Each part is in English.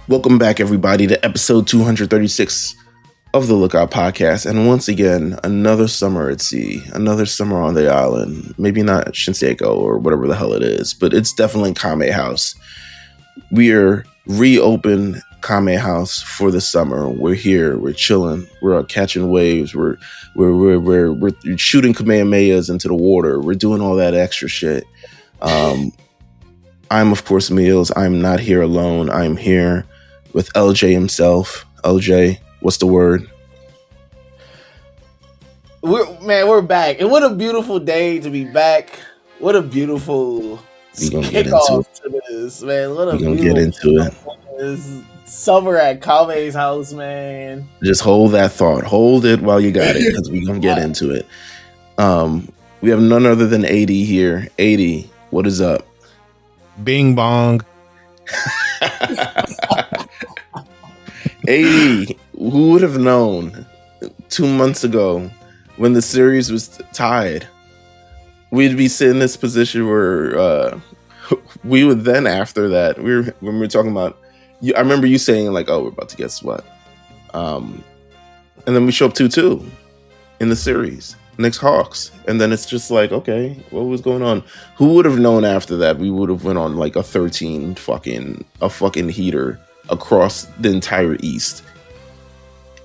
Welcome back, everybody, to episode 236 of the Lookout Podcast. And once again, another summer at sea, another summer on the island. Maybe not Shinseko or whatever the hell it is, but it's definitely Kame House. We are reopened Kame House for the summer. We're here. We're chilling. We're catching waves. We're shooting Kamehamehas into the water. We're doing all that extra shit. I'm, of course, Meelz. I'm not here alone. I'm here with LJ himself. LJ, what's the word? We're back. And what a beautiful day to be back. What a beautiful kickoff to this, man. What a We're gonna get into it. This summer at Kame's house, man. Just hold that thought. Hold it while you got it, because we're gonna get into it. We have none other than 80 here. 80, what is up? Bing bong. 80, who would have known 2 months ago when the series was tied, we'd be sitting in this position where we would then, after that, when we were talking about, I remember you saying like, oh, we're about to get swept. And then we show up 2-2 in the series, Knicks Hawks. And then it's just like, okay, what was going on? Who would have known after that we would have went on like a 13 fucking heater across the entire East?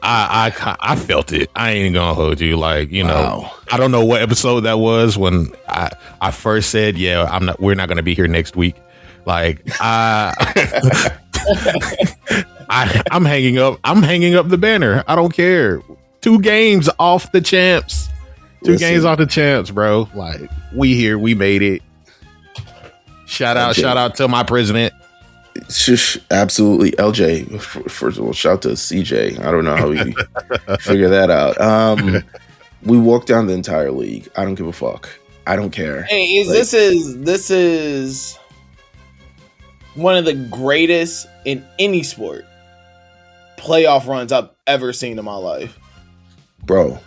I felt it. I ain't gonna hold you. Like, you know, Wow. I don't know what episode that was when I first said, yeah, we're not gonna be here next week. Like, I'm hanging up the banner. I don't care. 2 games off the champs. Games off the champs, bro. Like, we here, we made it. Shout out to my president. Absolutely. LJ, first of all, shout to CJ. I don't know how we figure that out. We walked down the entire league. I don't give a fuck. I don't care. Hey, this is one of the greatest in any sport playoff runs I've ever seen in my life. Bro,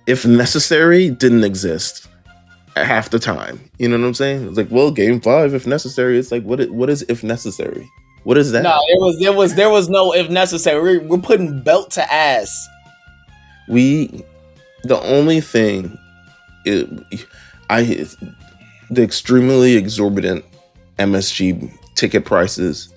if necessary didn't exist at half the time. You know what I'm saying? It's like, well, game 5, if necessary. It's like, what is if necessary? What is that? No, there was no if necessary. We're putting belt to ass. The only thing the extremely exorbitant MSG ticket prices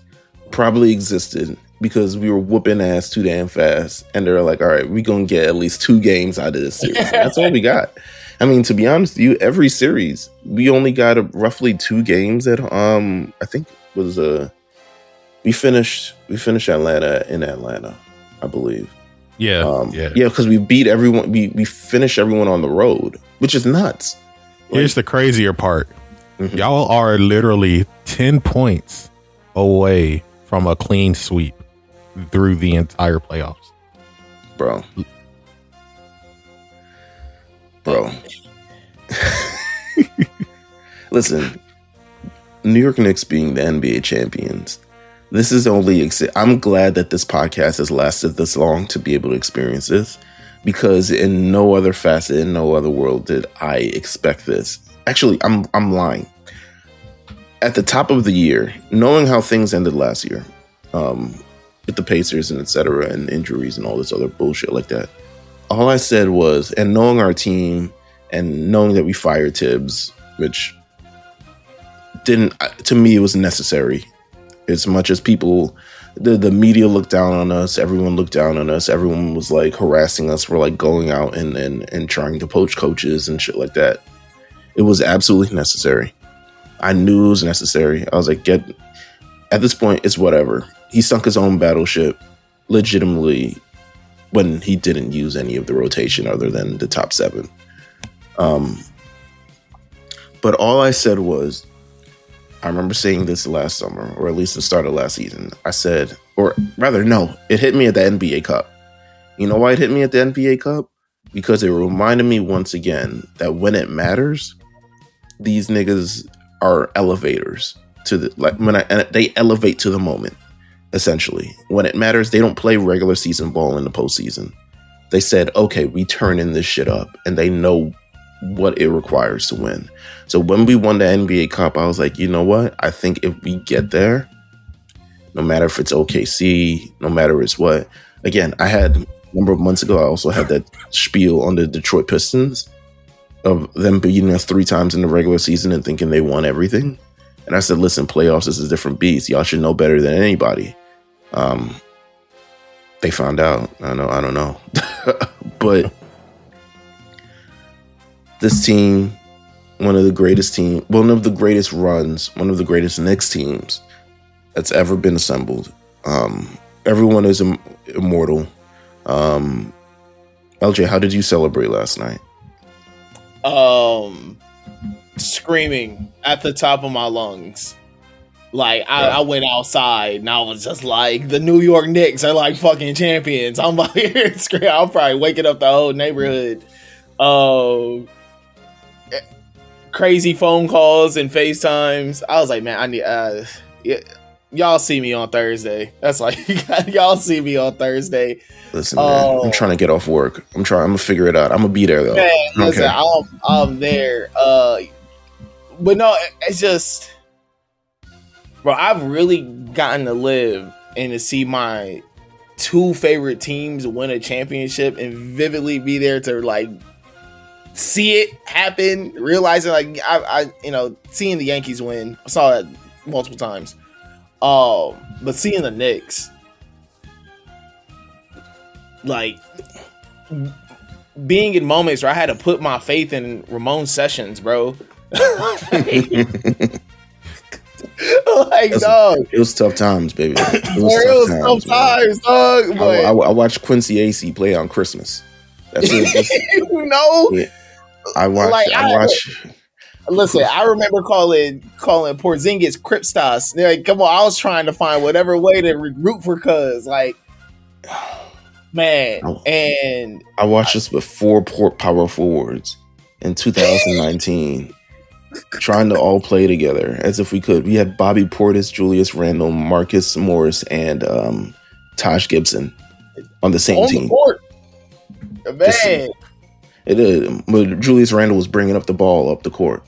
probably existed because we were whooping ass too damn fast, and they're like, all right, we're gonna get at least 2 games out of this series. That's all we got. I mean, to be honest with you, every series we only got roughly 2 games at I think was we finished Atlanta in Atlanta, I believe. Yeah, because we beat everyone. We finished everyone on the road, which is nuts. Here's the crazier part. Mm-hmm. Y'all are literally 10 points away from a clean sweep through the entire playoffs. Bro. Listen, New York Knicks being the NBA champions, this is only I'm glad that this podcast has lasted this long to be able to experience this, because in no other facet, in no other world did I expect this. Actually, I'm lying. At the top of the year, knowing how things ended last year, with the Pacers and etc. and injuries and all this other bullshit like that, all I said was, and knowing our team and knowing that we fired Tibbs, which to me, it was necessary. As much as people, the media looked down on us, everyone looked down on us, everyone was like harassing us for like going out and trying to poach coaches and shit like that. It was absolutely necessary. I knew it was necessary. I was like, at this point, it's whatever. He sunk his own battleship legitimately when he didn't use any of the rotation other than the top 7. But all I said was, I remember saying this last summer, or at least the start of last season. I said, or rather, no, it hit me at the NBA Cup. You know why it hit me at the NBA Cup? Because it reminded me once again that when it matters, these niggas are elevators to they elevate to the moment. Essentially, when it matters, they don't play regular season ball in the postseason. They said, okay, we turn in this shit up, and they know what it requires to win. So when we won the NBA Cup, I was like, you know what? I think if we get there, no matter if it's OKC, no matter it's what. Again, I had a number of months ago, I also had that spiel on the Detroit Pistons of them beating us 3 times in the regular season and thinking they won everything. And I said, listen, playoffs is a different beast. Y'all should know better than anybody. They found out. I don't know. But this team, one of the greatest runs, one of the greatest Knicks teams that's ever been assembled. Everyone is immortal. LJ, how did you celebrate last night? Screaming at the top of my lungs. Like I went outside and I was just like, the New York Knicks are like fucking champions. I'm like screaming. I'm probably waking up the whole neighborhood. Crazy phone calls and FaceTimes. I was like, man, I need y'all see me on Thursday. That's like y'all see me on Thursday. Listen, man, I'm trying to get off work. I'm gonna figure it out. I'm gonna be there though. Man, listen, I'm there. But no, it's just, bro, I've really gotten to live and to see my 2 favorite teams win a championship and vividly be there to like see it happen, realizing like I seeing the Yankees win. I saw that multiple times. But seeing the Knicks, like being in moments where I had to put my faith in Ramon Sessions, bro. Like, dog, it was tough times, baby. It was tough times, dog. I watched Quincy Acey play on Christmas. That's it. Yeah. I watch. Listen, I remember calling Porzingis Cripstas. Like, come on, I was trying to find whatever way to root for Cuz. Like, man, and I watched this with 4 power forwards in 2019. Trying to all play together as if we could. We had Bobby Portis, Julius Randle, Marcus Morris, and Taj Gibson on the same team. Man, it is. But Julius Randle was bringing up the ball up the court.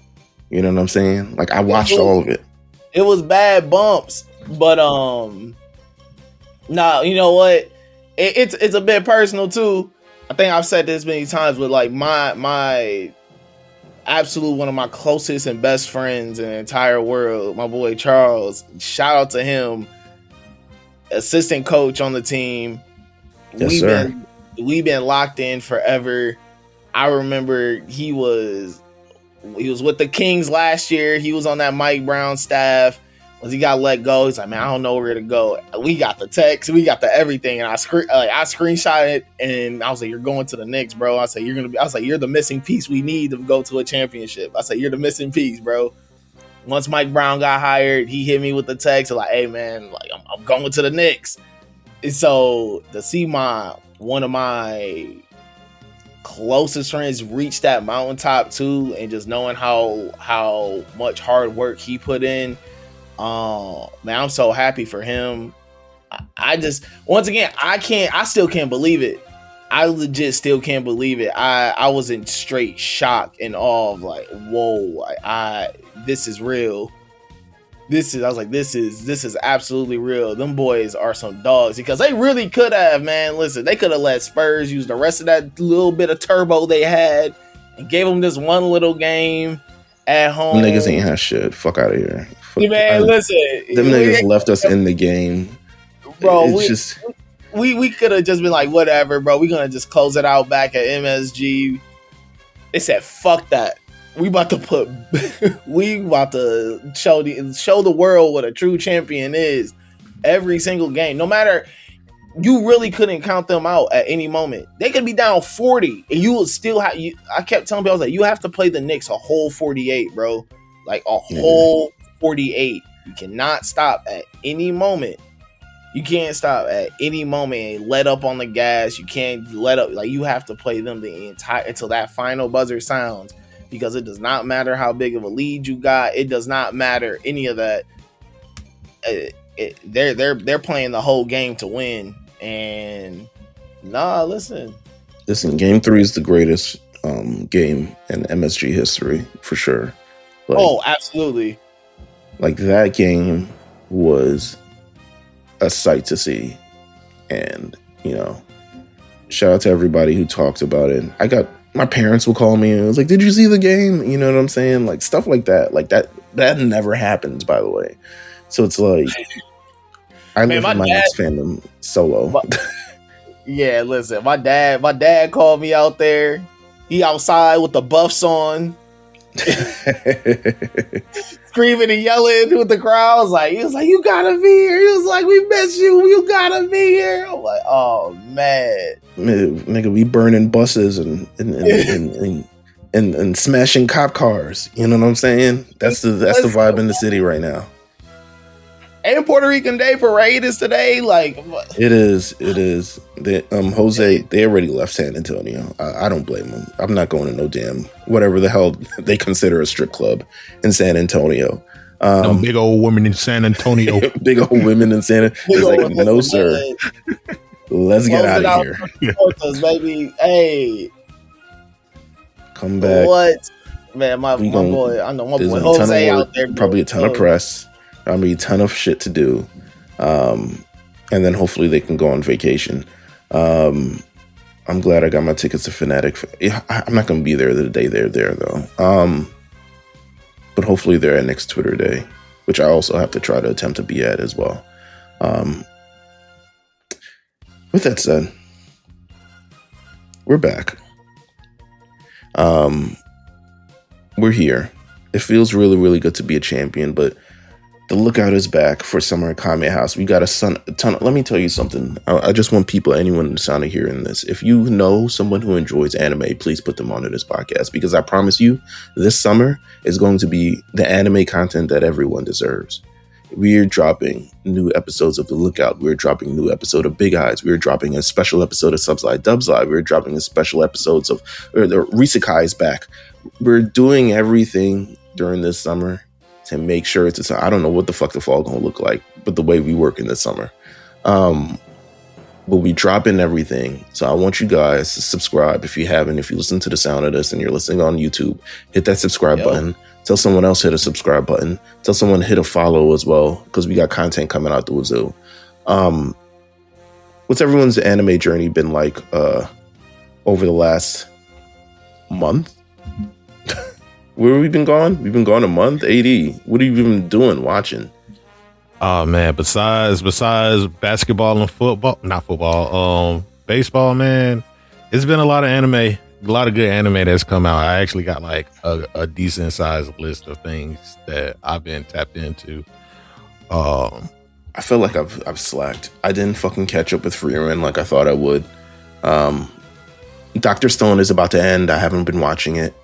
You know what I'm saying? Like, I watched all of it. It was bad bumps, but nah, you know what? It's a bit personal too. I think I've said this many times, but like my absolute one of my closest and best friends in the entire world, my boy Charles. Shout out to him, assistant coach on the team. Yes, sir. We've been locked in forever. I remember he was with the Kings last year. He was on that Mike Brown staff. Once he got let go, he's like, man, I don't know where to go. We got the text, we got the everything, and I screenshot it, and I was like, you're going to the Knicks, bro. I said, you're the missing piece we need to go to a championship. I said, you're the missing piece, bro. Once Mike Brown got hired, he hit me with the text like, hey man, like I'm going to the Knicks. And so to see one of my closest friends reach that mountaintop too, and just knowing how much hard work he put in, man, I'm so happy for him. I just, once again, I still can't believe it. I legit still can't believe it. I was in straight shock and awe of like, whoa, this is real. This is absolutely real. Them boys are some dogs, because they really could have, man. Listen, they could have let Spurs use the rest of that little bit of turbo they had and gave them this one little game at home. Them niggas ain't have shit. Fuck out of here. Man, listen. Them niggas left us in the game. Bro, we could have just been like, whatever, bro. We're going to just close it out back at MSG. They said, fuck that. We about to show the world what a true champion is. Every single game. No matter, you really couldn't count them out at any moment. They could be down 40 and you would still have, I kept telling people, I was like, you have to play the Knicks a whole 48, bro. Like a whole 48. You cannot stop at any moment. You can't stop at any moment and let up on the gas. You can't let up. Like, you have to play them the entire, until that final buzzer sounds, because it does not matter how big of a lead you got. It does not matter any of that. They're playing the whole game to win. And listen, game 3 is the greatest game in MSG history for sure. Like, oh, absolutely. Like, that game was a sight to see. And, you know, shout out to everybody who talked about it. My parents will call me and it was like, did you see the game? You know what I'm saying? Like stuff like that. Like that never happens, by the way. So it's like, I live in my next fandom solo. Yeah, listen, my dad called me out there. He outside with the buffs on. Screaming and yelling with the crowd. He was like, you gotta be here. He was like, we miss you. You gotta be here. I'm like, oh man. Nigga, we burning buses and smashing cop cars. You know what I'm saying? That's the vibe in the city right now. And Puerto Rican Day Parade is today. Like it is. Jose, they already left San Antonio. I don't blame them. I'm not going to no damn whatever the hell they consider a strip club in San Antonio. Big old women in San Antonio. Big old women in San Antonio. It's like, no, sir. Let's get out of here. Baby. Hey. Come back. What? Man, my boy. I know my boy Jose out there. Probably a ton of press. I mean, a ton of shit to do. And then hopefully they can go on vacation. I'm glad I got my tickets to Fanatic. I'm not going to be there the day they're there, though. But hopefully they're at next Twitter Day, which I also have to try to attempt to be at as well. With that said, we're back. We're here. It feels really, really good to be a champion, but the Lookout is back for summer at Kame House. We got a ton. Let me tell you something. I just want anyone to sound hearing this. If you know someone who enjoys anime, please put them onto this podcast, because I promise you, this summer is going to be the anime content that everyone deserves. We're dropping new episodes of The Lookout. We're dropping a new episode of Big Eyes. We're dropping a special episode of Subs Live, Dubs Live. We're dropping a special episodes of the Risekai is back. We're doing everything during this summer to make sure I don't know what the fuck the fall gonna look like, but the way we work in the summer. But we drop in everything. So I want you guys to subscribe if you haven't. If you listen to the sound of this and you're listening on YouTube, hit that subscribe button. Tell someone else hit a subscribe button. Tell someone hit a follow as well, because we got content coming out the wazoo. What's everyone's anime journey been like over the last month? Where have we been gone? We've been gone a month. AD, what have you been doing, watching? Oh man, besides basketball and baseball, man, it's been a lot of anime, a lot of good anime that's come out. I actually got like a decent sized list of things that I've been tapped into. I feel like I've slacked. I didn't fucking catch up with Freeman like I thought I would. Dr. Stone is about to end. I haven't been watching it.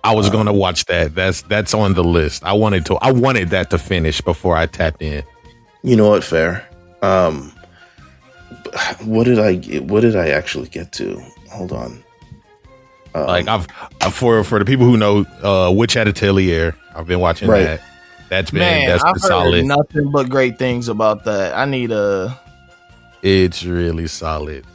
I was gonna watch that. That's on the list. I wanted that to finish before I tapped in. You know what? Fair. What did I actually get to? Hold on. Like I've for the people who know Witch Atelier, I've been watching that. That's I've solid. Heard nothing but great things about that. I need a. It's really solid.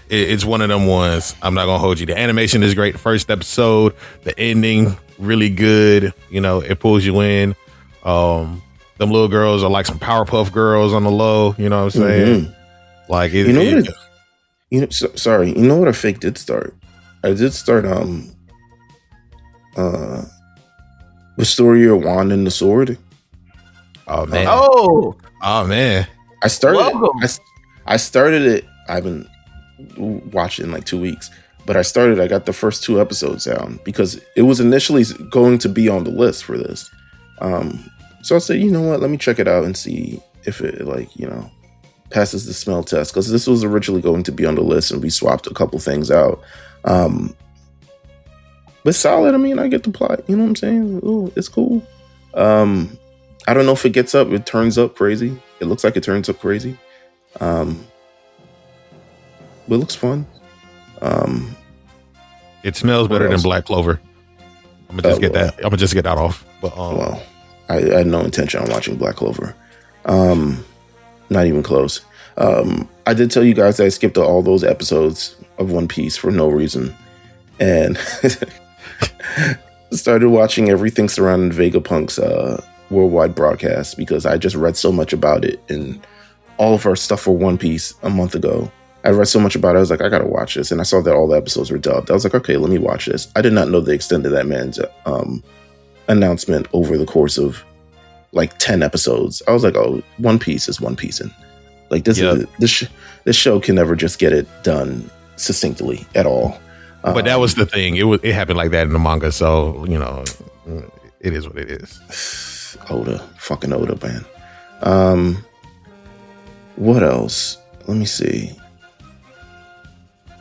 It's one of them ones. I'm not gonna hold you. The animation is great. The first episode, the ending, really good. You know, it pulls you in. Them little girls are like some Powerpuff Girls on the low. You know what I'm saying? Mm-hmm. Like sorry. You know what? I fake did start. I did start. The story of Wand and the Sword. Oh man. Oh man. I started it. I've been watching in like 2 weeks, but I got the first 2 episodes down because it was initially going to be on the list for this. So I said, you know what, let me check it out and see if it passes the smell test, because this was originally going to be on the list and we swapped a couple things out. But solid. I mean, I get the plot, you know what I'm saying? Ooh, it's cool. I don't know if it turns up crazy. It looks like it turns up crazy. But it looks fun. It smells better than Black Clover. I'm gonna just get that off. But well, I had no intention on watching Black Clover. Not even close. I did tell you guys that I skipped all those episodes of One Piece for no reason, and started watching everything surrounding Vegapunk's worldwide broadcast because I just read so much about it and all of our stuff for One Piece a month ago. I read so much about it. I was like, I gotta watch this, and I saw that all the episodes were dubbed. I was like, okay, let me watch this. I did not know the extent of that man's announcement over the course of like 10 episodes. I was like, oh, One Piece is One Piece, and like this show can never just get it done succinctly at all. But that was the thing. It happened like that in the manga, so it is what it is. Fucking Oda, man. What else? Let me see.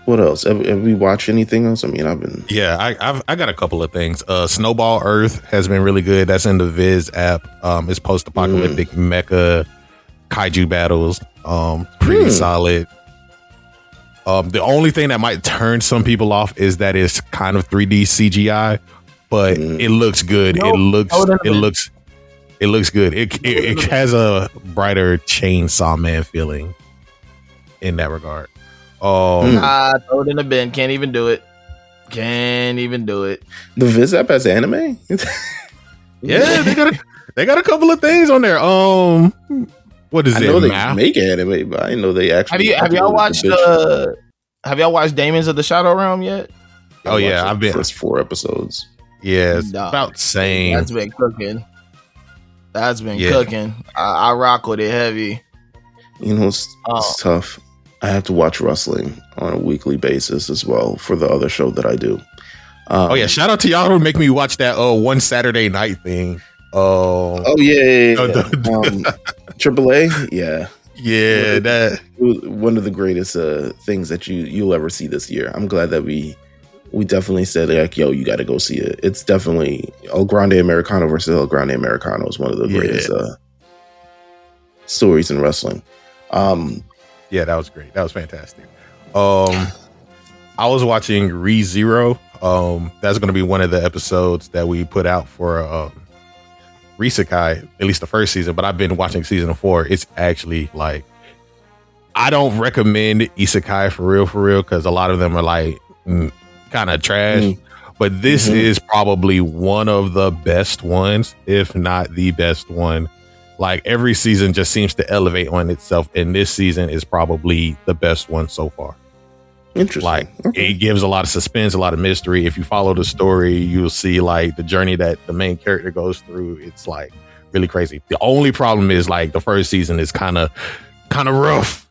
What else? Have we watched anything else? I mean, I got a couple of things. Snowball Earth has been really good. That's in the Viz app. It's post-apocalyptic mecha kaiju battles. Pretty solid. The only thing that might turn some people off is that it's kind of 3D CGI, but it looks good. Nope. It looks good. It has a brighter Chainsaw Man feeling in that regard. Throw it in the bin. Can't even do it. The Viz app has anime? Yeah, they got a couple of things on there. What is it? I know they make anime, but I didn't know they actually. Have y'all watched Demons of the Shadow Realm yet? Oh yeah, I've been first 4 episodes. Yeah, it's about the same. That's been cooking. Cooking. I rock with it heavy. It's tough. I have to watch wrestling on a weekly basis as well for the other show that I do. Shout out to y'all who make me watch that one Saturday night thing. Yeah. AAA, yeah. Yeah, that one of the greatest things that you'll ever see this year. I'm glad that we definitely said like, yo, you got to go see it. It's definitely El Grande Americano versus El Grande Americano is one of the greatest stories in wrestling. Yeah, that was great. That was fantastic. I was watching ReZero. That's going to be one of the episodes that we put out for Risekai, at least the first season, but I've been watching season 4. It's actually like, I don't recommend isekai for real, because a lot of them are like kind of trash. But this is probably one of the best ones, if not the best one. Like every season just seems to elevate on itself, and this season is probably the best one so far. Interesting. Like it gives a lot of suspense, a lot of mystery. If you follow the story, you'll see like the journey that the main character goes through. It's like really crazy. The only problem is like the first season is kind of rough,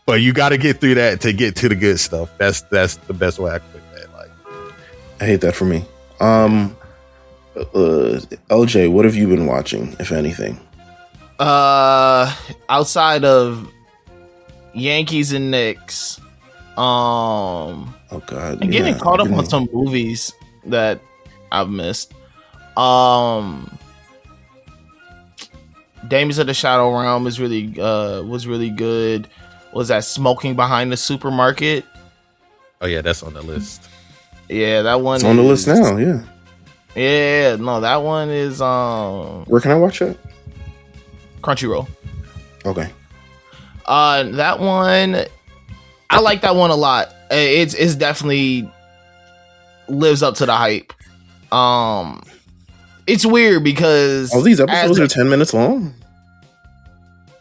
but you got to get through that to get to the good stuff. That's the best way I can put that. Like, I hate that for me. LJ, what have you been watching, if anything? Outside of Yankees and Knicks, oh god, I'm getting caught up on some movies that I've missed. Demons of the Shadow Realm was really good. Was that Smoking Behind the Supermarket? Oh yeah, that's on the list. Yeah, that one. It's on the list now. Yeah. Yeah, no, that one is. Where can I watch it? Crunchyroll. Okay. That one, I like that one a lot. It's definitely lives up to the hype. It's weird because all these episodes are 10 minutes long.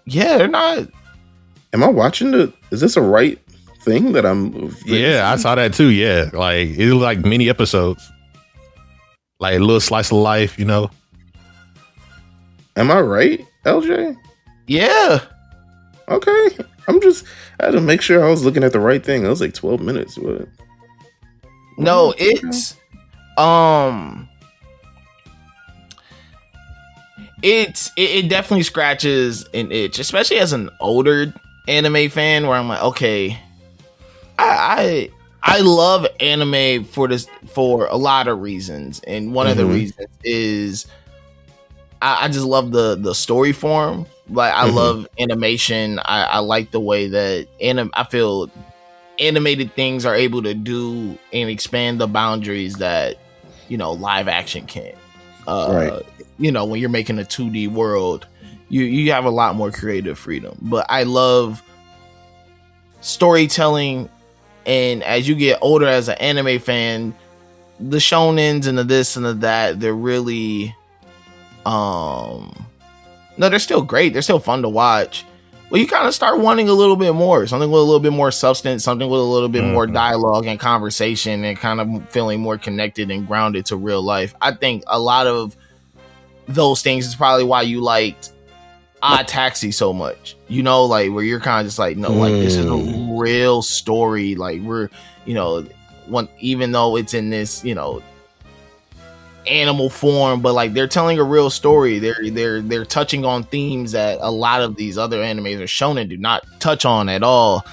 Yeah, they're not. Am I watching is this a right thing that I'm? Yeah, I saw that too. Yeah, like it was like mini episodes, like a little slice of life, Am I right, LJ? Yeah. Okay. I had to make sure I was looking at the right thing. It was like 12 minutes. What? No, it's it definitely scratches an itch, especially as an older anime fan, where I'm like, okay, I love anime for a lot of reasons, and one of the reasons is I just love the story form. Like I love animation. I like the way that I feel animated things are able to do and expand the boundaries that live action can't. Right. When you're making a 2D world, you have a lot more creative freedom. But I love storytelling, and as you get older as an anime fan, the shonens and the this and the that, they're really No, they're still great. They're still fun to watch. Well, you kind of start wanting a little bit more, something with a little bit more substance, something with a little bit more dialogue and conversation, and kind of feeling more connected and grounded to real life. I think a lot of those things is probably why you liked Odd Taxi so much, you know, like where you're kind of just like, no, like this is a real story. Like we're, you know, even though it's in this, you know, animal form, but like they're telling a real story. They're touching on themes that a lot of these other animes are shown and do not touch on at all.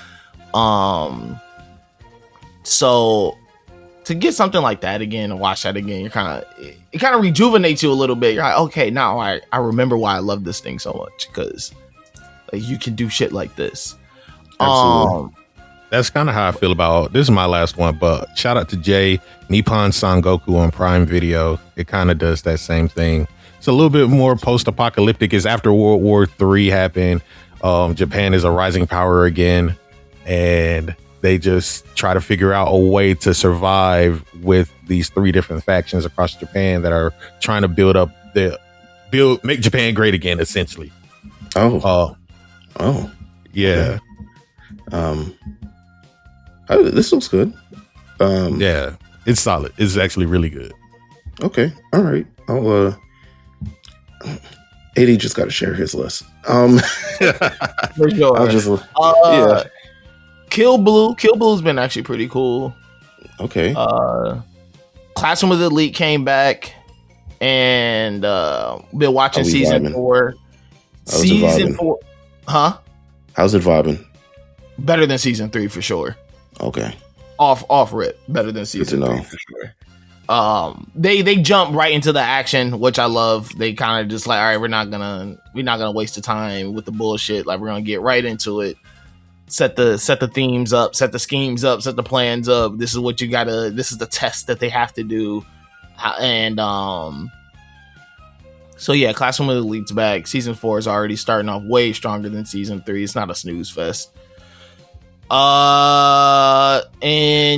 So to get something like that again and watch that again, it kind of rejuvenates you a little bit. You're like, okay, now I remember why I love this thing so much, because like you can do shit like this. Absolutely. That's kind of how I feel about this. Is my last one, but shout out to Jay, Nippon Sangoku on Prime Video. It kind of does that same thing. It's a little bit more post-apocalyptic. It's after World War III happened. Japan is a rising power again, and they just try to figure out a way to survive with these 3 different factions across Japan that are trying to make Japan great again, essentially. Yeah. This looks good. Yeah, it's solid. It's actually really good. Okay, all right. AD just got to share his list. I'll just Kill Blue's been actually pretty cool. Okay. Classroom with the Elite came back, and been watching season 4. Season 4, huh? How's it vibing? Better than season 3 for sure. Okay. Off rip, better than season 3 for sure. They jump right into the action, which I love. They kind of just like, all right, we're not gonna waste the time with the bullshit. Like we're gonna get right into it. Set the themes up, set the schemes up, set the plans up. This is what you gotta. This is the test that they have to do, and so yeah, Classroom of the Elite's back. Season 4 is already starting off way stronger than season 3. It's not a snooze fest. And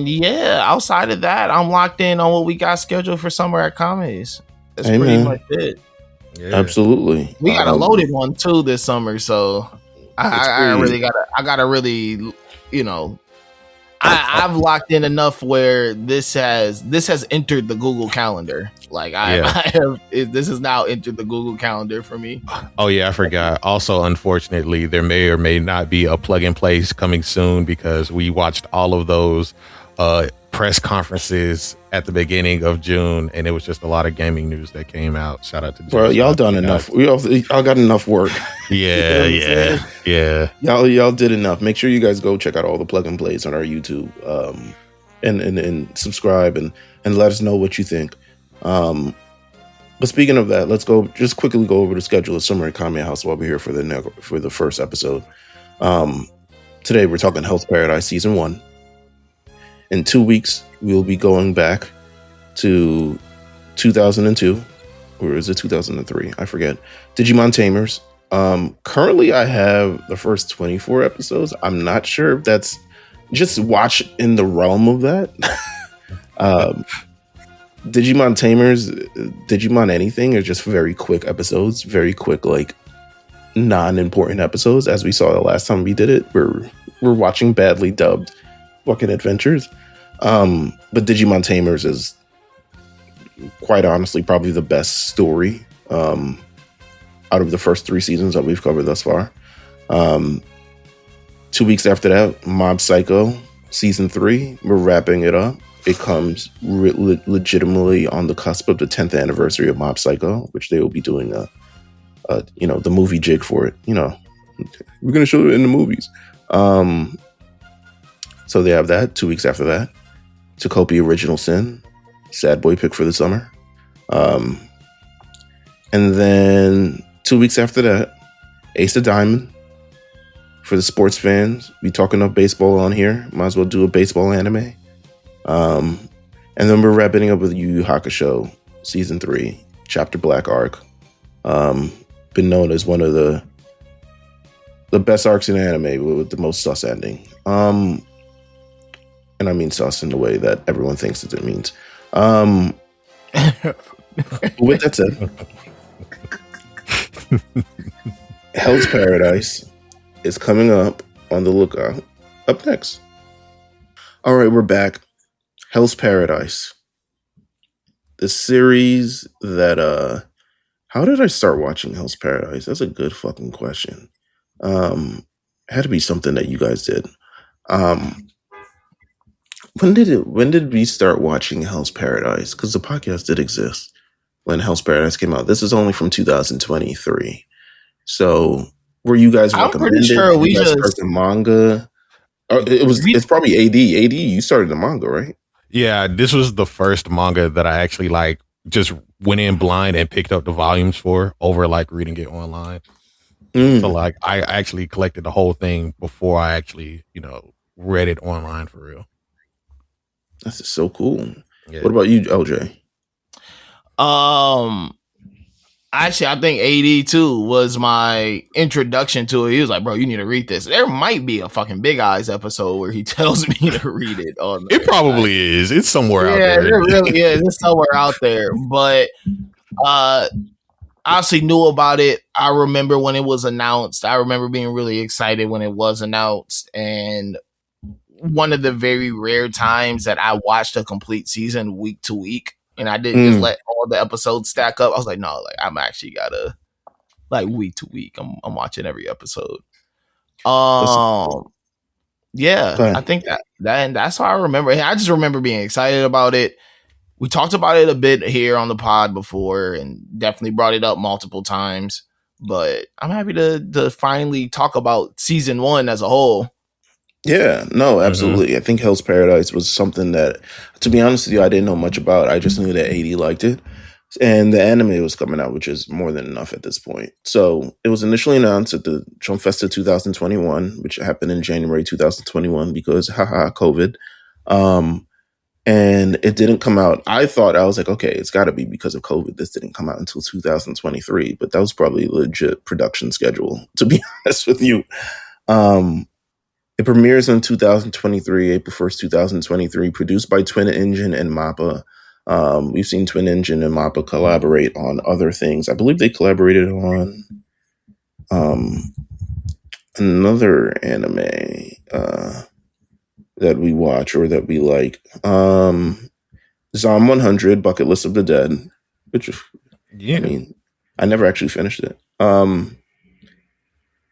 yeah, outside of that, I'm locked in on what we got scheduled for summer at Kame's. That's pretty much it. Yeah. Absolutely. We got a loaded one too this summer, so I gotta really, you know, I've locked in enough where this has entered the Google Calendar. Like this has now entered the Google Calendar for me. Oh yeah, I forgot. Also, unfortunately, there may or may not be a plug and play coming soon, because we watched all of those press conferences at the beginning of June, and it was just a lot of gaming news that came out. Shout out to bro, y'all done enough. Y'all got enough work. Yeah. Y'all did enough. Make sure you guys go check out all the plug and plays on our YouTube, and subscribe and let us know what you think. But speaking of that, let's just quickly go over the schedule of Summer at Kame House while we're here for the first episode. Today we're talking Hell's Paradise Season 1. In 2 weeks, we'll be going back to 2002, or is it 2003? I forget. Digimon Tamers. Currently, I have the first 24 episodes. I'm not sure if that's just watch in the realm of that. Digimon Tamers, Digimon anything, are just very quick episodes, very quick, like non-important episodes. As we saw the last time we did it, we're watching badly dubbed fucking adventures. But Digimon Tamers is quite honestly probably the best story out of the first 3 seasons that we've covered thus far. 2 weeks after that, Mob Psycho Season 3, we're wrapping it up. It comes legitimately on the cusp of the 10th anniversary of Mob Psycho, which they will be doing the movie jig for it. You know, we're gonna show it in the movies. So they have that. 2 weeks after that, Tocopia Original Sin, sad boy pick for the summer. And then 2 weeks after that, Ace of Diamond. For the sports fans, we talking about baseball on here. Might as well do a baseball anime. And then we're wrapping up with Yu Yu Hakusho Season 3, Chapter Black arc. Been known as one of the best arcs in anime with the most sus ending. And I mean sus in the way that everyone thinks that it means. With that said, Hell's Paradise is coming up on the lookout. Up next. All right, we're back. Hell's Paradise. The series that how did I start watching Hell's Paradise? That's a good fucking question. It had to be something that you guys did. When did we start watching Hell's Paradise? Because the podcast did exist when Hell's Paradise came out. This is only from 2023. So were you guys I'm recommended? pretty sure we you guys just start the manga. It's probably AD. AD, you started the manga, right? Yeah, this was the first manga that I actually like just went in blind and picked up the volumes for over like reading it online. So like I actually collected the whole thing before I actually, read it online for real. That's so cool. Yeah. What about you, LJ? Actually, I think AD too was my introduction to it. He was like, "Bro, you need to read this." There might be a fucking Big Eyes episode where he tells me to read it. It probably is. It's somewhere out there. Yeah, it really is. It's somewhere out there. But I obviously knew about it. I remember when it was announced. I remember being really excited when it was announced. And one of the very rare times that I watched a complete season week to week. And I didn't just let all the episodes stack up. I was like, no, like I'm actually gotta week to week. I'm watching every episode. Yeah, I think that's how I remember. I just remember being excited about it. We talked about it a bit here on the pod before, and definitely brought it up multiple times. But I'm happy to finally talk about season 1 as a whole. Yeah, no, absolutely. I think Hell's Paradise was something that, to be honest with you, I didn't know much about. I just knew that AD liked it. And the anime was coming out, which is more than enough at this point. So it was initially announced at the Jump Festa 2021, which happened in January 2021 because, haha, COVID. And it didn't come out. I was like, okay, it's got to be because of COVID. This didn't come out until 2023, but that was probably a legit production schedule, to be honest with you. It premieres in 2023, April 1st, 2023, produced by Twin Engine and MAPPA. We've seen Twin Engine and MAPPA collaborate on other things. I believe they collaborated on another anime that we watch or that we like. Zom 100, Bucket List of the Dead, which, I mean, I never actually finished it.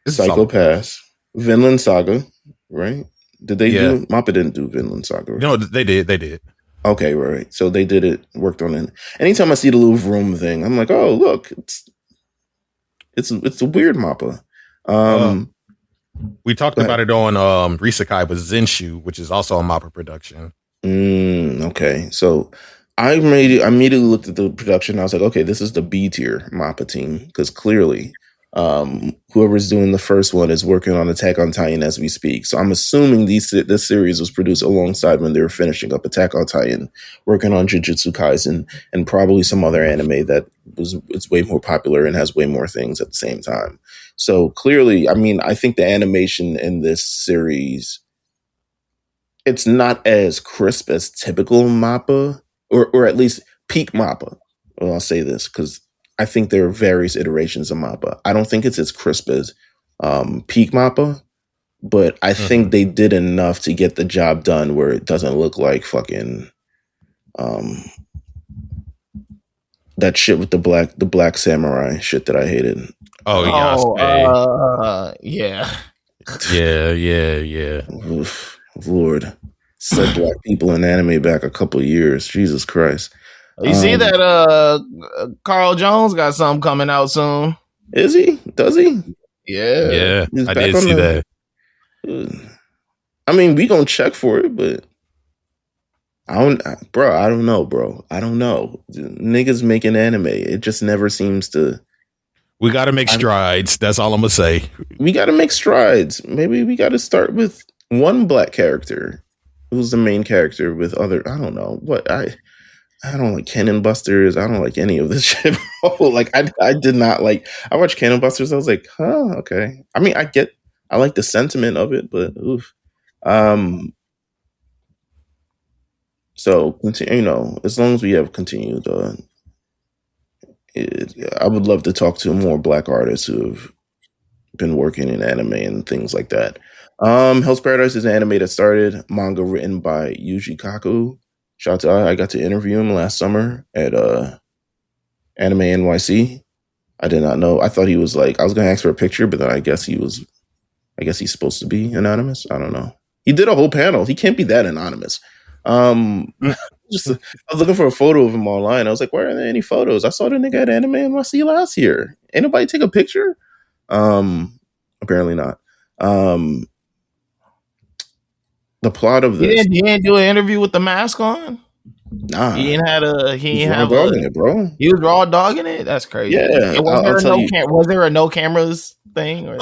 Psycho Pass, Vinland Saga, right? Did they do? MAPPA didn't do Vinland Saga. Right? No, they did. Okay, right. So they did it, worked on it. Anytime I see the little room thing, I'm like, oh, look, it's a weird MAPPA. We talked about it on Risakai with Zenshu, which is also a MAPPA production. Okay. So I immediately looked at the production. I was like, okay, this is the B tier MAPPA team, because clearly whoever's doing the first one is working on Attack on Titan as we speak. So I'm assuming this series was produced alongside when they were finishing up Attack on Titan, working on Jujutsu Kaisen, and probably some other anime that it's way more popular and has way more things at the same time. So clearly, I mean, I think the animation in this series, it's not as crisp as typical MAPPA, or at least peak MAPPA. Well, I'll say this because I think there are various iterations of MAPPA. I don't think it's as crisp as peak MAPPA, but I think they did enough to get the job done where it doesn't look like fucking that shit with the black samurai shit that I hated. Yeah. Oof, Lord, set black people in anime back a couple years. Jesus Christ. You see that Carl Jones got something coming out soon? Is he? Does he? Yeah. I did see that. I mean, we gonna check for it, but I don't know, bro. I don't know. Niggas making anime, it just never seems to. We got to make strides. That's all I'm gonna say. We got to make strides. Maybe we got to start with one black character who's the main character with other. I don't know what I don't like Cannon Busters. I don't like any of this shit, bro. Like I did not like. I watched Cannon Busters. I was like, huh, okay. I mean, I like the sentiment of it, but oof. So continue. As long as we have continued I would love to talk to more Black artists who have been working in anime and things like that. Hell's Paradise is an anime that started manga written by Yuji Kaku. Shout out to I got to interview him last summer at Anime NYC. I did not know. I thought he was like I was gonna ask for a picture, but then I guess he's supposed to be anonymous. I don't know. He did a whole panel. He can't be that anonymous. I was looking for a photo of him online. I was like, where are there any photos? I saw the nigga at Anime NYC last year. Ain't nobody take a picture? Apparently not. The plot of this. He didn't do an interview with the mask on. Nah, he ain't have dogging it, bro. He was raw dogging it. That's crazy. Yeah, was there a no cameras thing? Or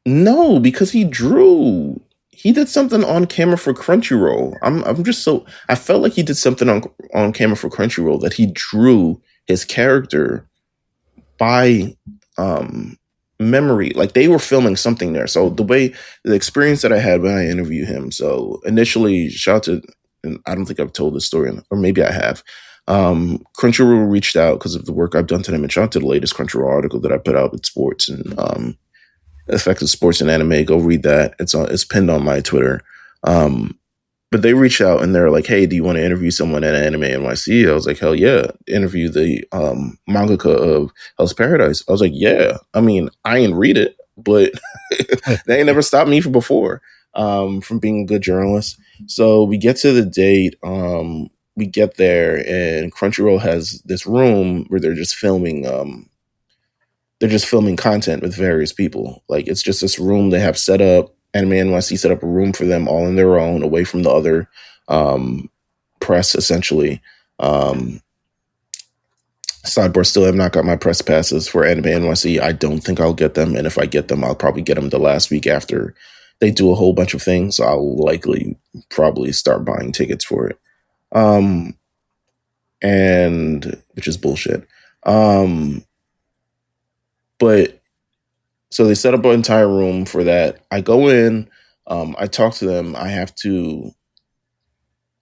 no, because he drew. He did something on camera for Crunchyroll. I'm just so I felt like he did something on camera for Crunchyroll that he drew his character by memory. Like they were filming something there. So the experience that I had when I interviewed him. So initially, shout out to, and I don't think I've told this story, or maybe I have. Crunchyroll reached out because of the work I've done to them, and shout out to the latest Crunchyroll article that I put out with sports and effective sports and anime. Go read that. It's pinned on my Twitter. But they reached out and they're like, hey, do you want to interview someone at Anime NYC? I was like, hell yeah. Interview the mangaka of Hell's Paradise. I was like, yeah. I mean, I ain't read it, but they ain't never stopped me from before from being a good journalist. So we get to the date. We get there and Crunchyroll has this room where they're just filming content with various people. Like it's just this room they have set up. Anime NYC set up a room for them all on their own, away from the other press, essentially. Sidebar, still have not got my press passes for Anime NYC. I don't think I'll get them. And if I get them, I'll probably get them the last week after they do a whole bunch of things. So I'll probably start buying tickets for it. And which is bullshit. But so they set up an entire room for that. I go in, I talk to them. I have to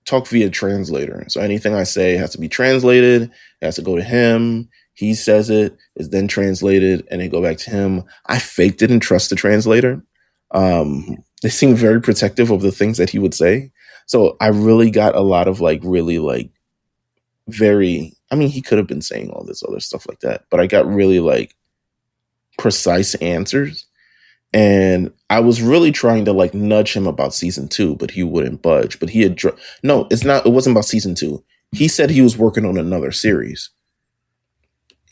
talk via translator. So anything I say has to be translated. It has to go to him. He says it, is then translated, and then go back to him. I faked it and trust the translator. They seem very protective of the things that he would say. So I really got a lot of he could have been saying all this other stuff like that, but I got really precise answers. And I was really trying to nudge him about season 2, but he wouldn't budge. But he had it wasn't about season 2. He said he was working on another series.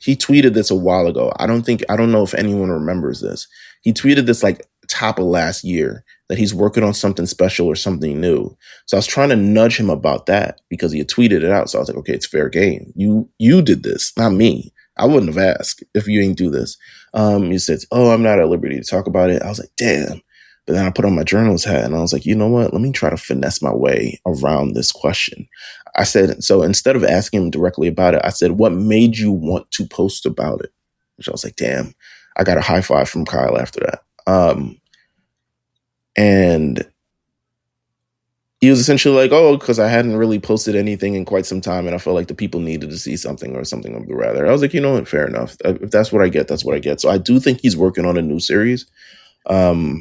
He tweeted this a while ago. I don't know if anyone remembers this. He tweeted this top of last year that he's working on something special or something new. So I was trying to nudge him about that because he had tweeted it out. So I was like, okay, it's fair game. You did this, not me. I wouldn't have asked if you ain't do this. He said, oh, I'm not at liberty to talk about it. I was like, damn. But then I put on my journalist hat and I was like, you know what? Let me try to finesse my way around this question. I said, so instead of asking him directly about it, I said, what made you want to post about it? Which I was like, damn, I got a high five from Kyle after that. And he was essentially like, oh, because I hadn't really posted anything in quite some time and I felt like the people needed to see something or something of the rather. I was like, you know what, fair enough. If that's what I get, that's what I get. So I do think he's working on a new series. I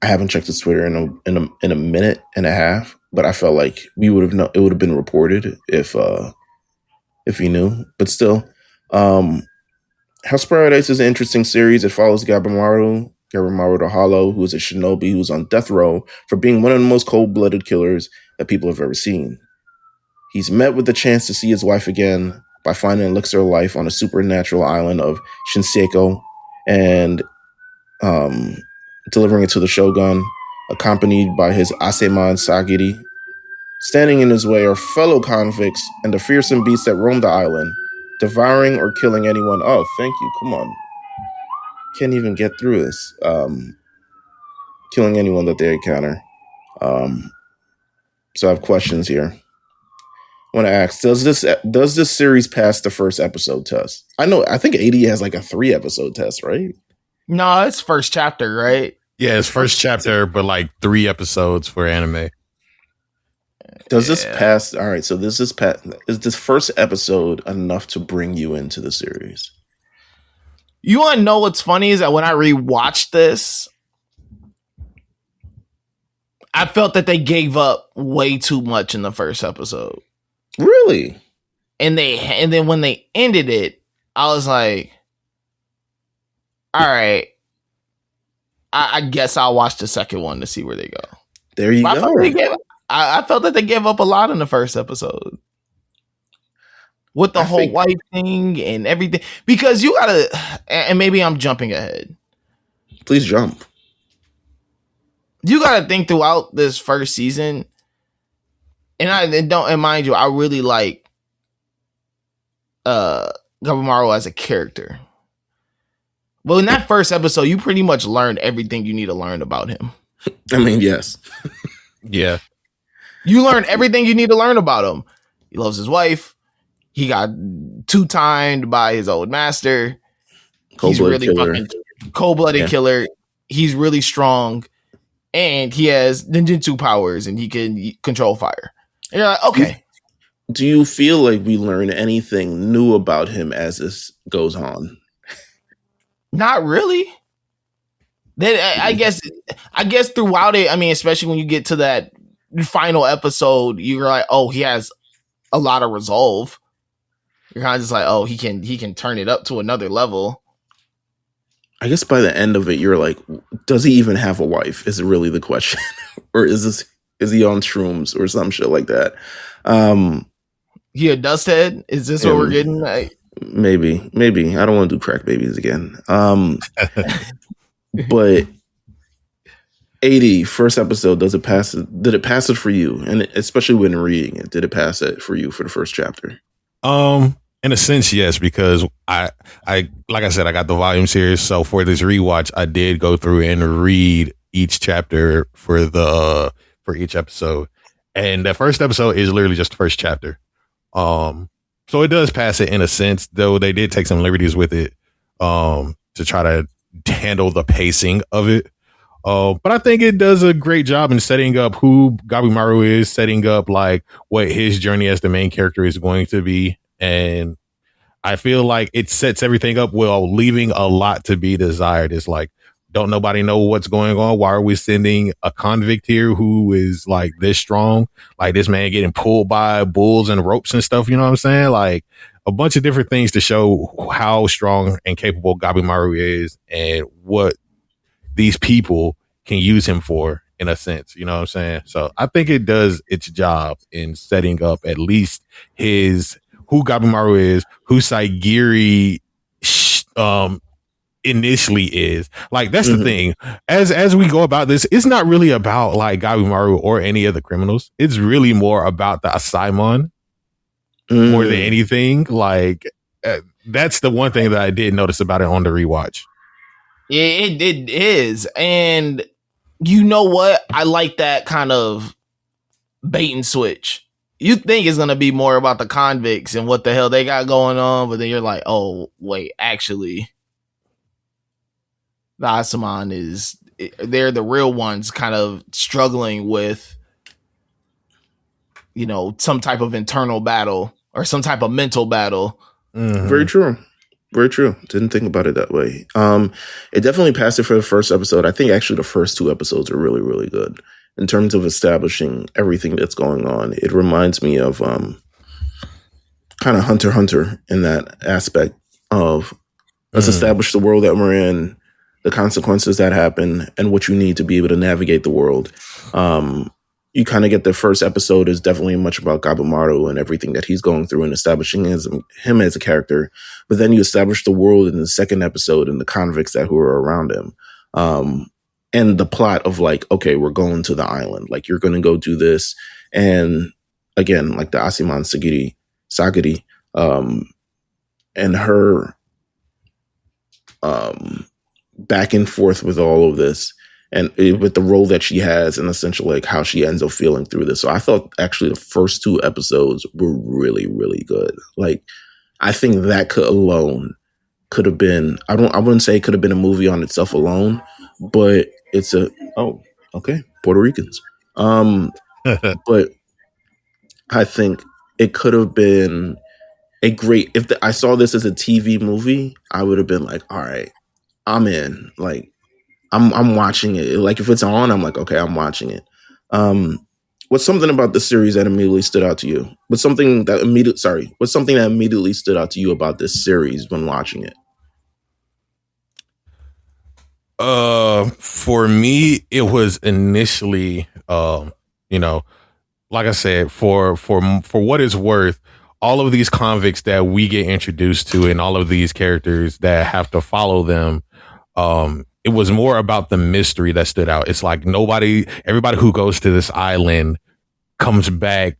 haven't checked his Twitter in a minute and a half, but I felt like we would have known, it would have been reported if he knew. But still, House Paradise is an interesting series. It follows Gabimaru Hollow, who is a shinobi who's on death row for being one of the most cold-blooded killers that people have ever seen. He's met with the chance to see his wife again by finding an elixir of life on a supernatural island of Shinseko and delivering it to the shogun, accompanied by his Aseman Sagiri. Standing in his way are fellow convicts and the fearsome beasts that roam the island, devouring or killing anyone. Oh, thank you. Come on. Can't even get through this. Killing anyone that they encounter. So I have questions here. I want to ask, does this series pass the first episode test? I think 80 has a 3-episode test, right? No, it's first chapter, right? Yeah, it's first chapter, but 3 episodes for anime. Does this pass? All right, so this is this first episode enough to bring you into the series? You want to know what's funny is that when I rewatched this, I felt that they gave up way too much in the first episode. Really? And then when they ended it, I was like, all right, I guess I'll watch the second one to see where they go. There you go. I felt that they gave up a lot in the first episode with the whole wife thing and everything, because you gotta, and maybe I'm jumping ahead. Please jump. You gotta think throughout this first season, and mind you, I really like Gabimaru as a character. Well, in that first episode, you pretty much learned everything you need to learn about him. I mean, yes. Yeah. You learn everything you need to learn about him. He loves his wife. He got two-timed by his old master. He's really fucking cold-blooded killer. He's really strong. And he has ninjutsu powers and he can control fire. And you're like, okay. Do you feel like we learn anything new about him as this goes on? Not really. Then I guess throughout it, I mean, especially when you get to that final episode, you're like, oh, he has a lot of resolve. You're kind of just like, oh, he can turn it up to another level. I guess by the end of it, you're like, does he even have a wife? Is it really the question? Or is he on shrooms or some shit like that? He a dust head? Is this what we're getting? Maybe. I don't want to do crack babies again. But 80 first episode, did it pass it for you? And especially when reading it, did it pass it for you for the first chapter? In a sense, yes, because I like I said, I got the volume series. So for this rewatch, I did go through and read each chapter for each episode. And that first episode is literally just the first chapter. So it does pass it in a sense, though they did take some liberties with it to try to handle the pacing of it. But I think it does a great job in setting up who Gabimaru is, setting up like what his journey as the main character is going to be. And I feel like it sets everything up well, leaving a lot to be desired. It's like, don't nobody know what's going on? Why are we sending a convict here who is like this strong? Like this man getting pulled by bulls and ropes and stuff. You know what I'm saying? Like a bunch of different things to show how strong and capable Gabimaru is and what these people can use him for, in a sense. You know what I'm saying? So I think it does its job in setting up at least who Gabimaru is, who Saigiri initially is. Like that's the thing. As we go about this, it's not really about like Gabimaru or any of the criminals. It's really more about the Asaimon more than anything. Like that's the one thing that I did notice about it on the rewatch. Yeah, it is. And you know what? I like that kind of bait and switch. You think it's going to be more about the convicts and what the hell they got going on, but then you're like, oh, wait, actually, the Asaman they're the real ones kind of struggling with, you know, some type of internal battle or some type of mental battle. Mm-hmm. Very true. Didn't think about it that way. It definitely passed it for the first episode. I think actually the first two episodes are really, really good in terms of establishing everything that's going on. It reminds me of kind of Hunter x Hunter in that aspect of let's establish the world that we're in, the consequences that happen, and what you need to be able to navigate the world. You kind of get the first episode is definitely much about Gabimaru and everything that he's going through and establishing him as a character. But then you establish the world in the second episode and the convicts who are around him. And the plot of like, okay, we're going to the island. Like, you're going to go do this. And again, like the Asaman Sagiri, and her back and forth with all of this. And with the role that she has and essentially like how she ends up feeling through this. So I thought actually the first two episodes were really, really good. Like, I think that could have been, I wouldn't say it could have been a movie on itself alone, but it's Puerto Ricans. But I think it could have been a great. If I saw this as a TV movie, I would have been like, all right, I'm in. Like, I'm watching it. Like, if it's on, I'm like, okay, I'm watching it. What's something about the series that immediately stood out to you? What's something that immediately stood out to you about this series when watching it? For me, it was initially, you know, like I said, for what it's worth, all of these convicts that we get introduced to and all of these characters that have to follow them, it was more about the mystery that stood out. It's like everybody who goes to this island comes back,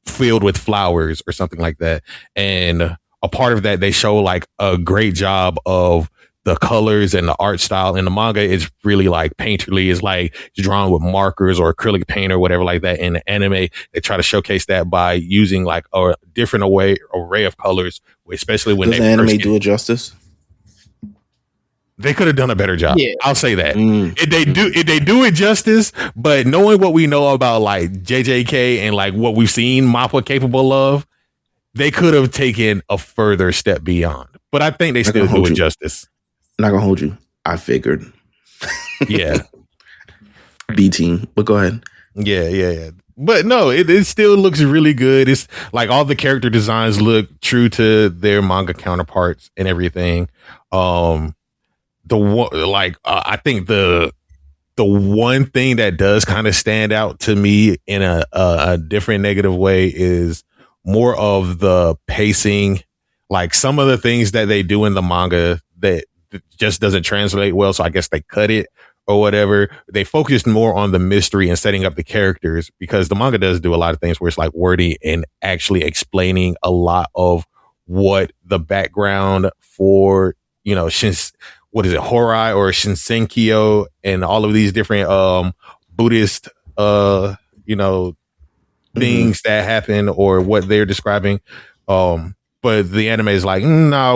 filled with flowers or something like that. And a part of that, they show like a great job of the colors and the art style. In the manga, it's really like painterly. It's like it's drawn with markers or acrylic paint or whatever like that. In the anime, they try to showcase that by using like a different array of colors, especially when Does the anime do it justice? They could have done a better job. Yeah. I'll say that. If they do it justice, but knowing what we know about like JJK and like what we've seen Mappa capable of, they could have taken a further step beyond. But I think they still do it justice. Not gonna hold you. I figured. Yeah. B team, but go ahead. Yeah. But no, it still looks really good. It's like all the character designs look true to their manga counterparts and everything. I think the one thing that does kind of stand out to me in a different negative way is more of the pacing. Like some of the things that they do in the manga that just doesn't translate well. So I guess they cut it or whatever. They focused more on the mystery and setting up the characters, because the manga does do a lot of things where it's like wordy and actually explaining a lot of what the background for, what is it, Horai or Shinsenkyo and all of these different Buddhist things that happen or what they're describing. But the anime is like, no,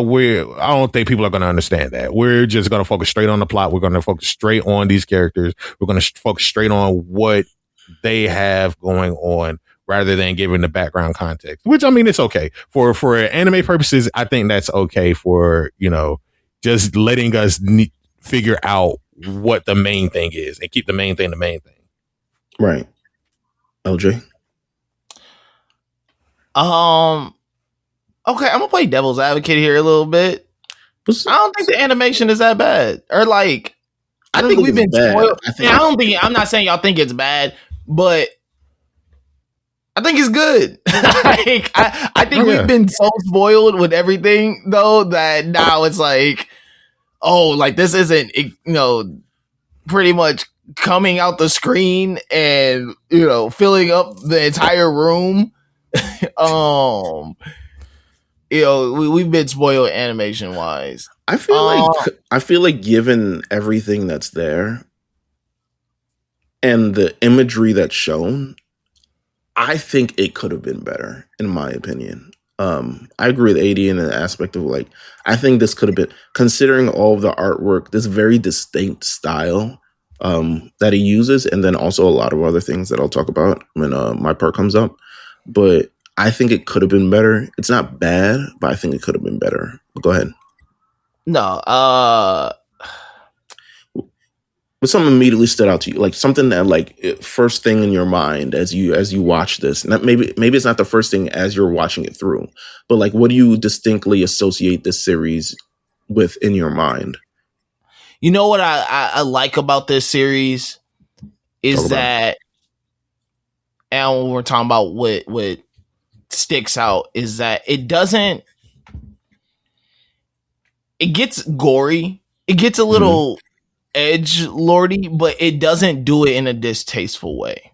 I don't think people are going to understand that. We're just going to focus straight on the plot. We're going to focus straight on these characters. We're going to focus straight on what they have going on rather than giving the background context, which, I mean, it's okay for anime purposes. I think that's okay for, just letting us figure out what the main thing is and keep the main thing the main thing. Right. LJ? Okay, I'm gonna play devil's advocate here a little bit. I don't think the animation is that bad. Or like, I think we've been spoiled. I'm not saying y'all think it's bad, but I think it's good. I think we've been so spoiled with everything though that now it's like, oh, like this isn't, pretty much coming out the screen and filling up the entire room. We've been spoiled animation wise. I feel like given everything that's there and the imagery that's shown, I think it could have been better, in my opinion. I agree with AD in the aspect of like, I think this could have been, considering all of the artwork, this very distinct style that he uses, and then also a lot of other things that I'll talk about when my part comes up. But I think it could have been better. It's not bad, but I think it could have been better. But go ahead. No. But something immediately stood out to you, like something that like first thing in your mind as you watch this. Not, maybe it's not the first thing as you're watching it through, but like what do you distinctly associate this series with in your mind? You know what I like about this series is that, and when we're talking about what sticks out, is that it gets gory, it gets a little edge lordy, but it doesn't do it in a distasteful way.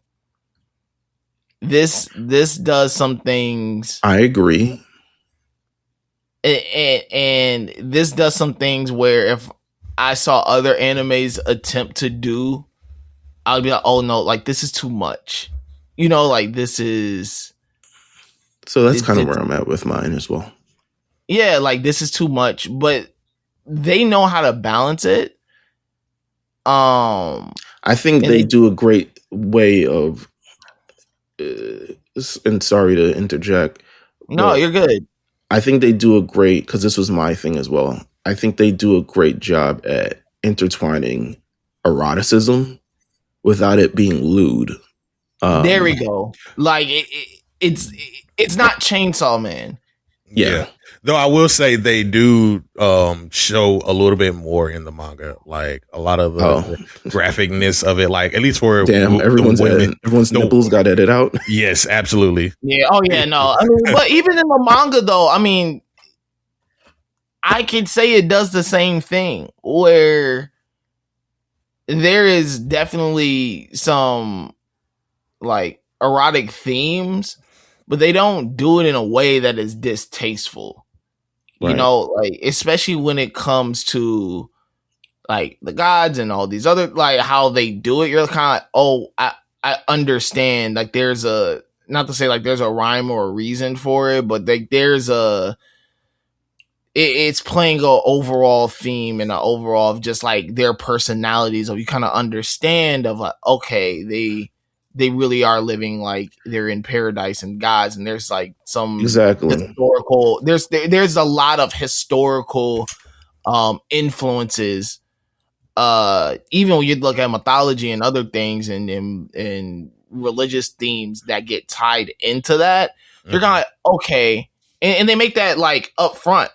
This does some things. I agree. And this does some things where if I saw other animes attempt to do, I'd be like, oh no, like this is too much. Like this is. So that's kind of where I'm at with mine as well. Yeah, like this is too much, but they know how to balance it. I think they do a great way of and sorry to interject. No, you're good. I think they do a great, because this was my thing as well. I think they do a great job at intertwining eroticism without it being lewd. There we go. Like it's not Chainsaw Man. Yeah. Though I will say they do show a little bit more in the manga, like a lot of the graphicness of it, like at least for everyone's nipples got edited out. Yes, absolutely. Yeah. Oh yeah. No. I mean, but even in the manga, though, I mean, I could say it does the same thing where there is definitely some like erotic themes, but they don't do it in a way that is distasteful. Right. You know, like especially when it comes to like the gods and all these other, like how they do it, you're kind of like, I understand. Like there's a, not to say like there's a rhyme or a reason for it, but like there's it's playing a overall theme and an overall of just like their personalities of you kind of understand of like, okay, they really are living like they're in paradise and gods, and there's like some historical, there's a lot of historical influences, even when you look at mythology and other things and religious themes that get tied into that. You're kind of okay, and they make that like up front.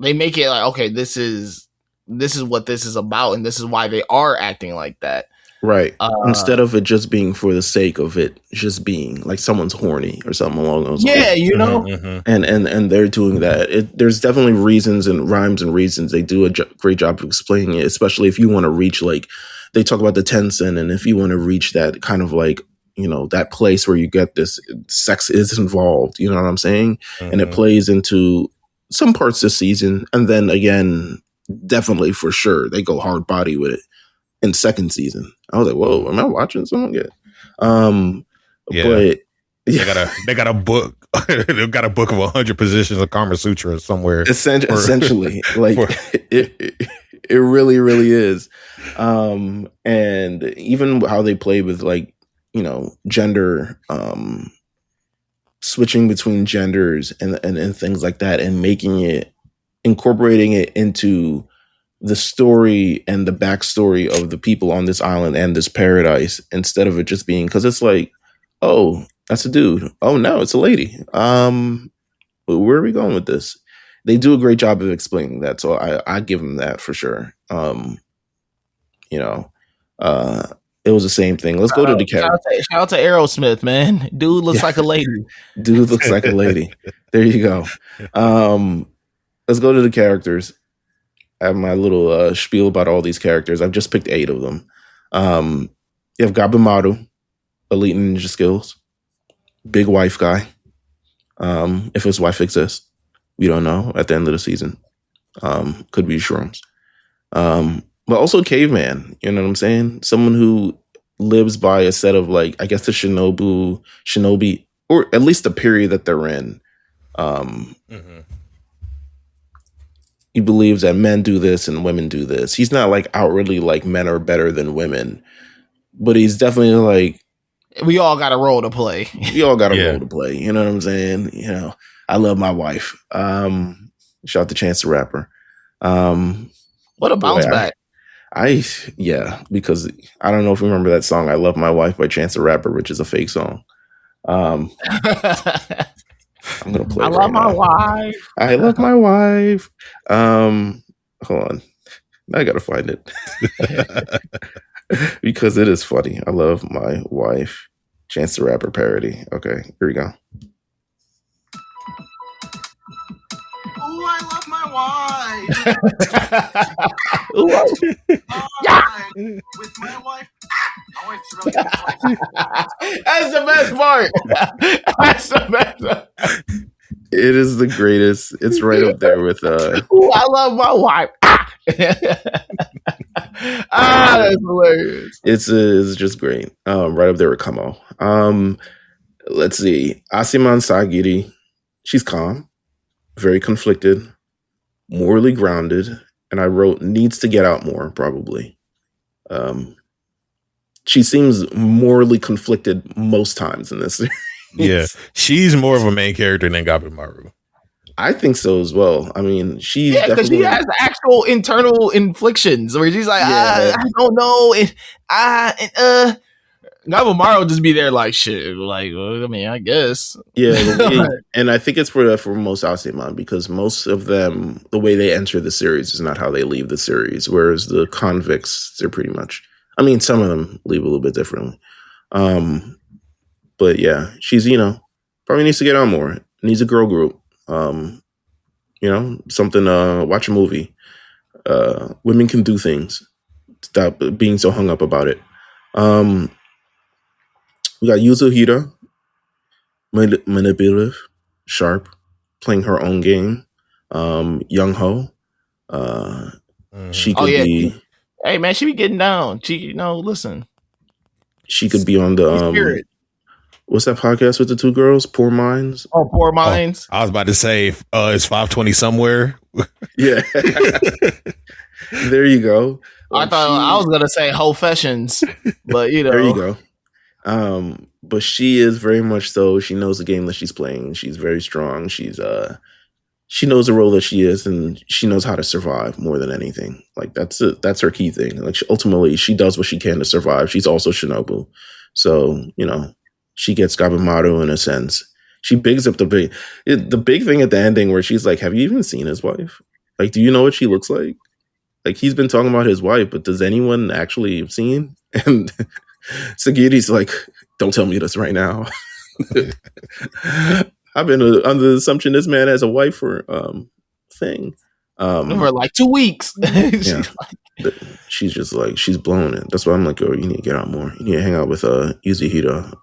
They make it like, okay, this is what this is about, and this is why they are acting like that. Right. Instead of it just being for the sake of it just being like someone's horny or something along those lines. Yeah, you know. And they're doing that. There's definitely reasons and rhymes and reasons. They do a great job of explaining it, especially if you want to reach, like, they talk about the Tensen, and if you want to reach that kind of like, you know, that place where you get this sex is involved, you know what I'm saying? And it plays into some parts this season. And then again, definitely for sure, they go hard body with it in second season. I was like, whoa, am I watching something good? But they got a book. They've got a book of 100 positions of Kama Sutra somewhere. Essentially, like it really, really is. And even how they play with, like, you know, gender, switching between genders and things like that, and incorporating it into the story and the backstory of the people on this island and this paradise, instead of it just being, because it's like, oh, that's a dude. Oh no, it's a lady. Where are we going with this? They do a great job of explaining that, so I give them that for sure. You know, it was the same thing. Let's go to the character. Shout out to Aerosmith, man. Dude looks like a lady. Dude looks like a lady. There you go. Let's go to the characters. I have my little spiel about all these characters. I've just picked 8 of them. You have Gabimaru, elite ninja skills, big wife guy. If his wife exists, we don't know at the end of the season. Could be shrooms. But also caveman, you know what I'm saying? Someone who lives by a set of, like, I guess the shinobi, or at least the period that they're in. He believes that men do this and women do this. He's not like outwardly like men are better than women, but he's definitely like, we all got a role to play. We all got a role to play. You know what I'm saying? You know, I love my wife. Shout out to Chance the Rapper. What a bounce back. Yeah, because I don't know if you remember that song, I Love My Wife by Chance the Rapper, which is a fake song. I'm gonna play. I love my wife. I love my wife. Hold on, I gotta find it because it is funny. I love my wife. Chance the Rapper parody. Okay, here we go. Oh, I love my wife. With my wife. My wife's really good. That's the best part. That's the best. It is the greatest. It's right up there with Ooh, I love my wife. That's hilarious. It's just great. Right up there with Kamo. Let's see. Asiman Sagiri. She's calm, very conflicted, morally grounded, and I wrote needs to get out more, probably. She seems morally conflicted most times in this series. Yeah, she's more of a main character than Gabimaru. I think so as well. I mean, she's because definitely she has actual internal inflictions where she's like, Yeah. I don't know, Gabimaru just be there like shit. Like, well, I mean, I guess. And I think it's for most Aseman because most of them, the way they enter the series is not how they leave the series. Whereas the convicts, they're pretty much. I mean, some of them leave a little bit differently. But yeah, she's probably needs to get on more. Needs a girl group. Something. Watch a movie. Women can do things. Stop being so hung up about it. We got Yuzuhira, manipulative, sharp, playing her own game. Young Ho, she could be. Hey man, she be getting down. She, listen. She could be on the what's that podcast with the two girls? Poor Minds. Oh, Poor Minds. I was about to say, it's 520 somewhere. Yeah, there you go. I thought I was gonna say Whole Fashions, but there you go. But she is very much so. She knows the game that she's playing. She's very strong. She knows the role that she is, and she knows how to survive more than anything. Like that's her key thing. Like ultimately, she does what she can to survive. She's also Shinobu, so she gets Gabimaru in a sense. She bigs up the big thing at the ending where she's like, "Have you even seen his wife? Like, do you know what she looks like? Like, he's been talking about his wife, but does anyone actually have seen?" And Sagiri's like, "Don't tell me this right now." I've been under the assumption this man has a wife for thing. For like 2 weeks. She's just like, she's blown it. That's why I'm like, girl, you need to get out more. You need to hang out with Yuzuhira.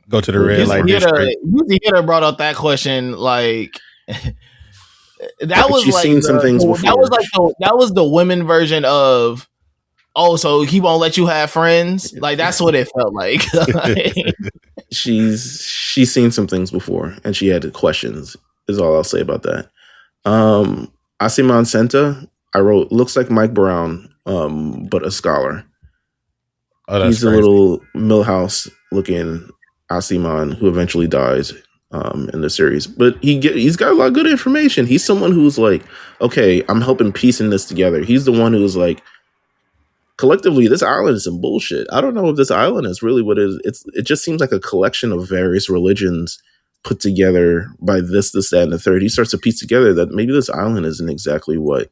Go to the red light district. Yuzuhira brought up that question like that was she's like seen some things before. That was the women version of, oh, so he won't let you have friends? Like, that's what it felt like. She's seen some things before, and she had questions, is all I'll say about that. Aseman Senta, I wrote, looks like Mike Brown, but a scholar. Oh, he's crazy. A little Millhouse-looking Aseman who eventually dies in the series. But he's got a lot of good information. He's someone who's like, okay, I'm helping piecing this together. He's the one who's like, collectively, this island is some bullshit. I don't know if this island is really what it is. It just seems like a collection of various religions put together by this, that, and the third. He starts to piece together that maybe this island isn't exactly what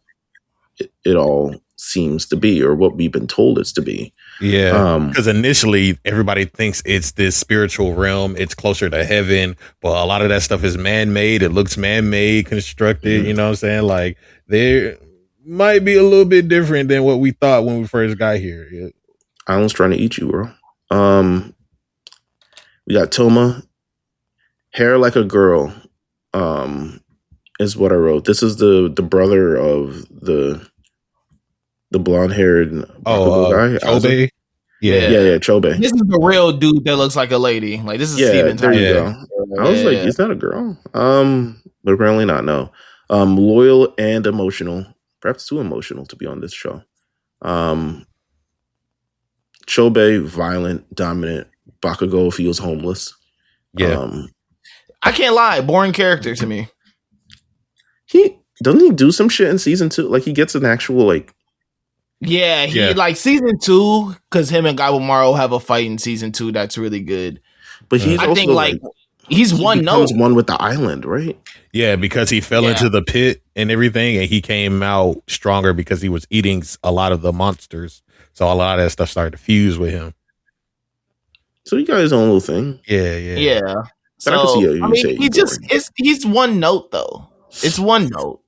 it all seems to be or what we've been told it's to be. Yeah, because initially everybody thinks it's this spiritual realm. It's closer to heaven, but a lot of that stuff is man-made. It looks man-made, constructed. You know what I'm saying? Like, there might be a little bit different than what we thought when we first got here. Yeah. Island's trying to eat you, bro. We got Toma, hair like a girl, is what I wrote. This is the brother of the blonde-haired guy. Chobe? Yeah, Chobe. This is the real dude that looks like a lady. Like, this is Steven. There you go. I was like, is that a girl? But apparently not, no. Loyal and emotional. Perhaps too emotional to be on this show. Chobe, violent, dominant. Bakugo feels homeless. Yeah. I can't lie. Boring character to me. Doesn't he do some shit in season 2? Like, he gets an actual, like... Yeah, like season 2, because him and Gabimaru have a fight in season 2 that's really good. But he's also, think, like he's one note. One with the island, right? Yeah, because he fell into the pit and everything, and he came out stronger because he was eating a lot of the monsters. So a lot of that stuff started to fuse with him. So he got his own little thing. Yeah. So I mean, he's one note though. It's one note.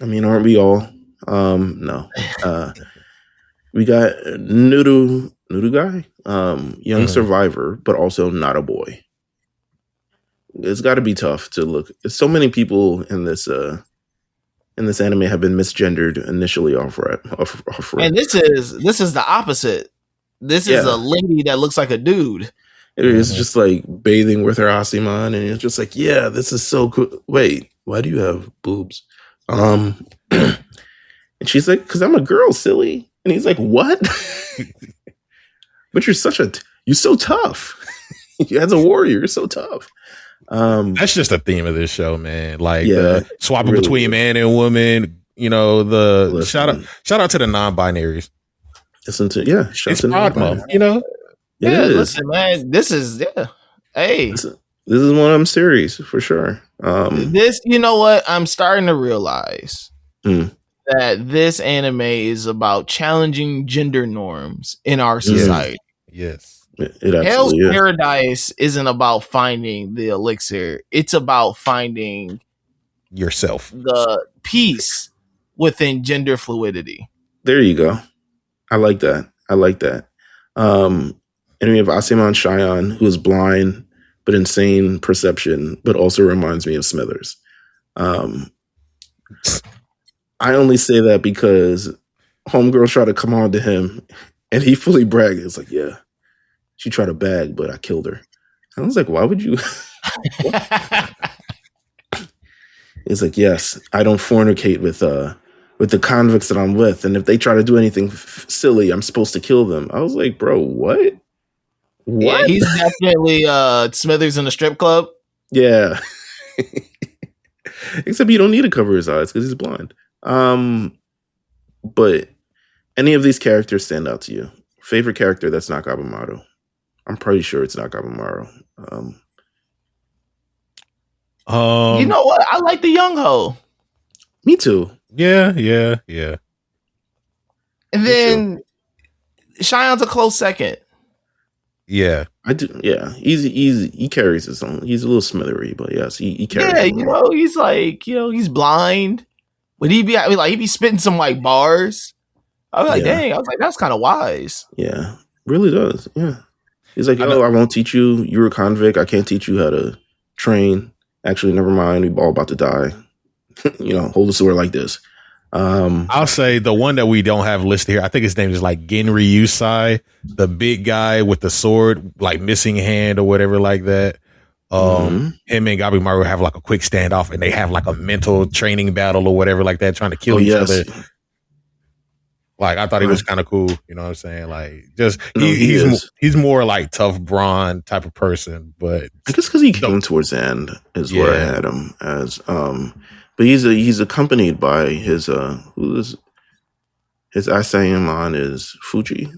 I mean, aren't we all? No. We got Noodle guy, young survivor, but also not a boy. It's got to be tough to look. So many people in this anime have been misgendered initially off rip. And this is the opposite. This is a lady that looks like a dude. It is just like bathing with her Aseman, and it's just like, yeah, this is so cool. Wait, why do you have boobs? And she's like, because I'm a girl, silly. And he's like, what? But you're so tough. As a warrior, you're so tough. That's just a theme of this show, man. Like swapping really between is. man and woman. You know, shout out to the non-binaries. Listen to It's Pride Month. You know, listen, man. This is Hey, this is one of them series for sure. This, you know what? I'm starting to realize that this anime is about challenging gender norms in our society. Yes. Hell's Paradise isn't about finding the elixir. It's about finding yourself. The peace within gender fluidity. There you go. I like that. And we have Aseman Cheyenne, who is blind but insane perception, but also reminds me of Smithers. I only say that because homegirl tried to come on to him, and he fully bragged. It's like, yeah, she tried to bag, but I killed her. I was like, why would you? It's like, yes, I don't fornicate with the convicts that I'm with, and if they try to do anything silly, I'm supposed to kill them. I was like, bro, what? Yeah, he's definitely Smithers in a strip club. Yeah. Except you don't need to cover his eyes because he's blind. But any of these characters stand out to you? Favorite character that's not Gabimaru? I'm pretty sure it's not Gabimaru. You know what? I like the young ho. Me too. Yeah. And then Cheyenne's a close second. Yeah, I do. Yeah, he carries his own. He's a little smithery, but yes, he carries. Yeah, you know, he's like, he's blind, but he'd be spitting some like bars. I was like, dang, I was like, that's kind of wise. Yeah, really does. Yeah, he's like, I won't teach you. You're a convict. I can't teach you how to train. Actually, never mind. We're all about to die. Hold a sword like this. I'll say the one that we don't have listed here, I think his name is like Genryu Sai, the big guy with the sword, like missing hand or whatever like that. Him and Gabimaru have like a quick standoff, and they have like a mental training battle or whatever like that, trying to kill each other. Like, I thought he was kind of cool. You know what I'm saying? Like, just he's more like tough brawn type of person. But I guess because he came towards the end is where I had him as. But he's accompanied by his Asayaman is Fuji,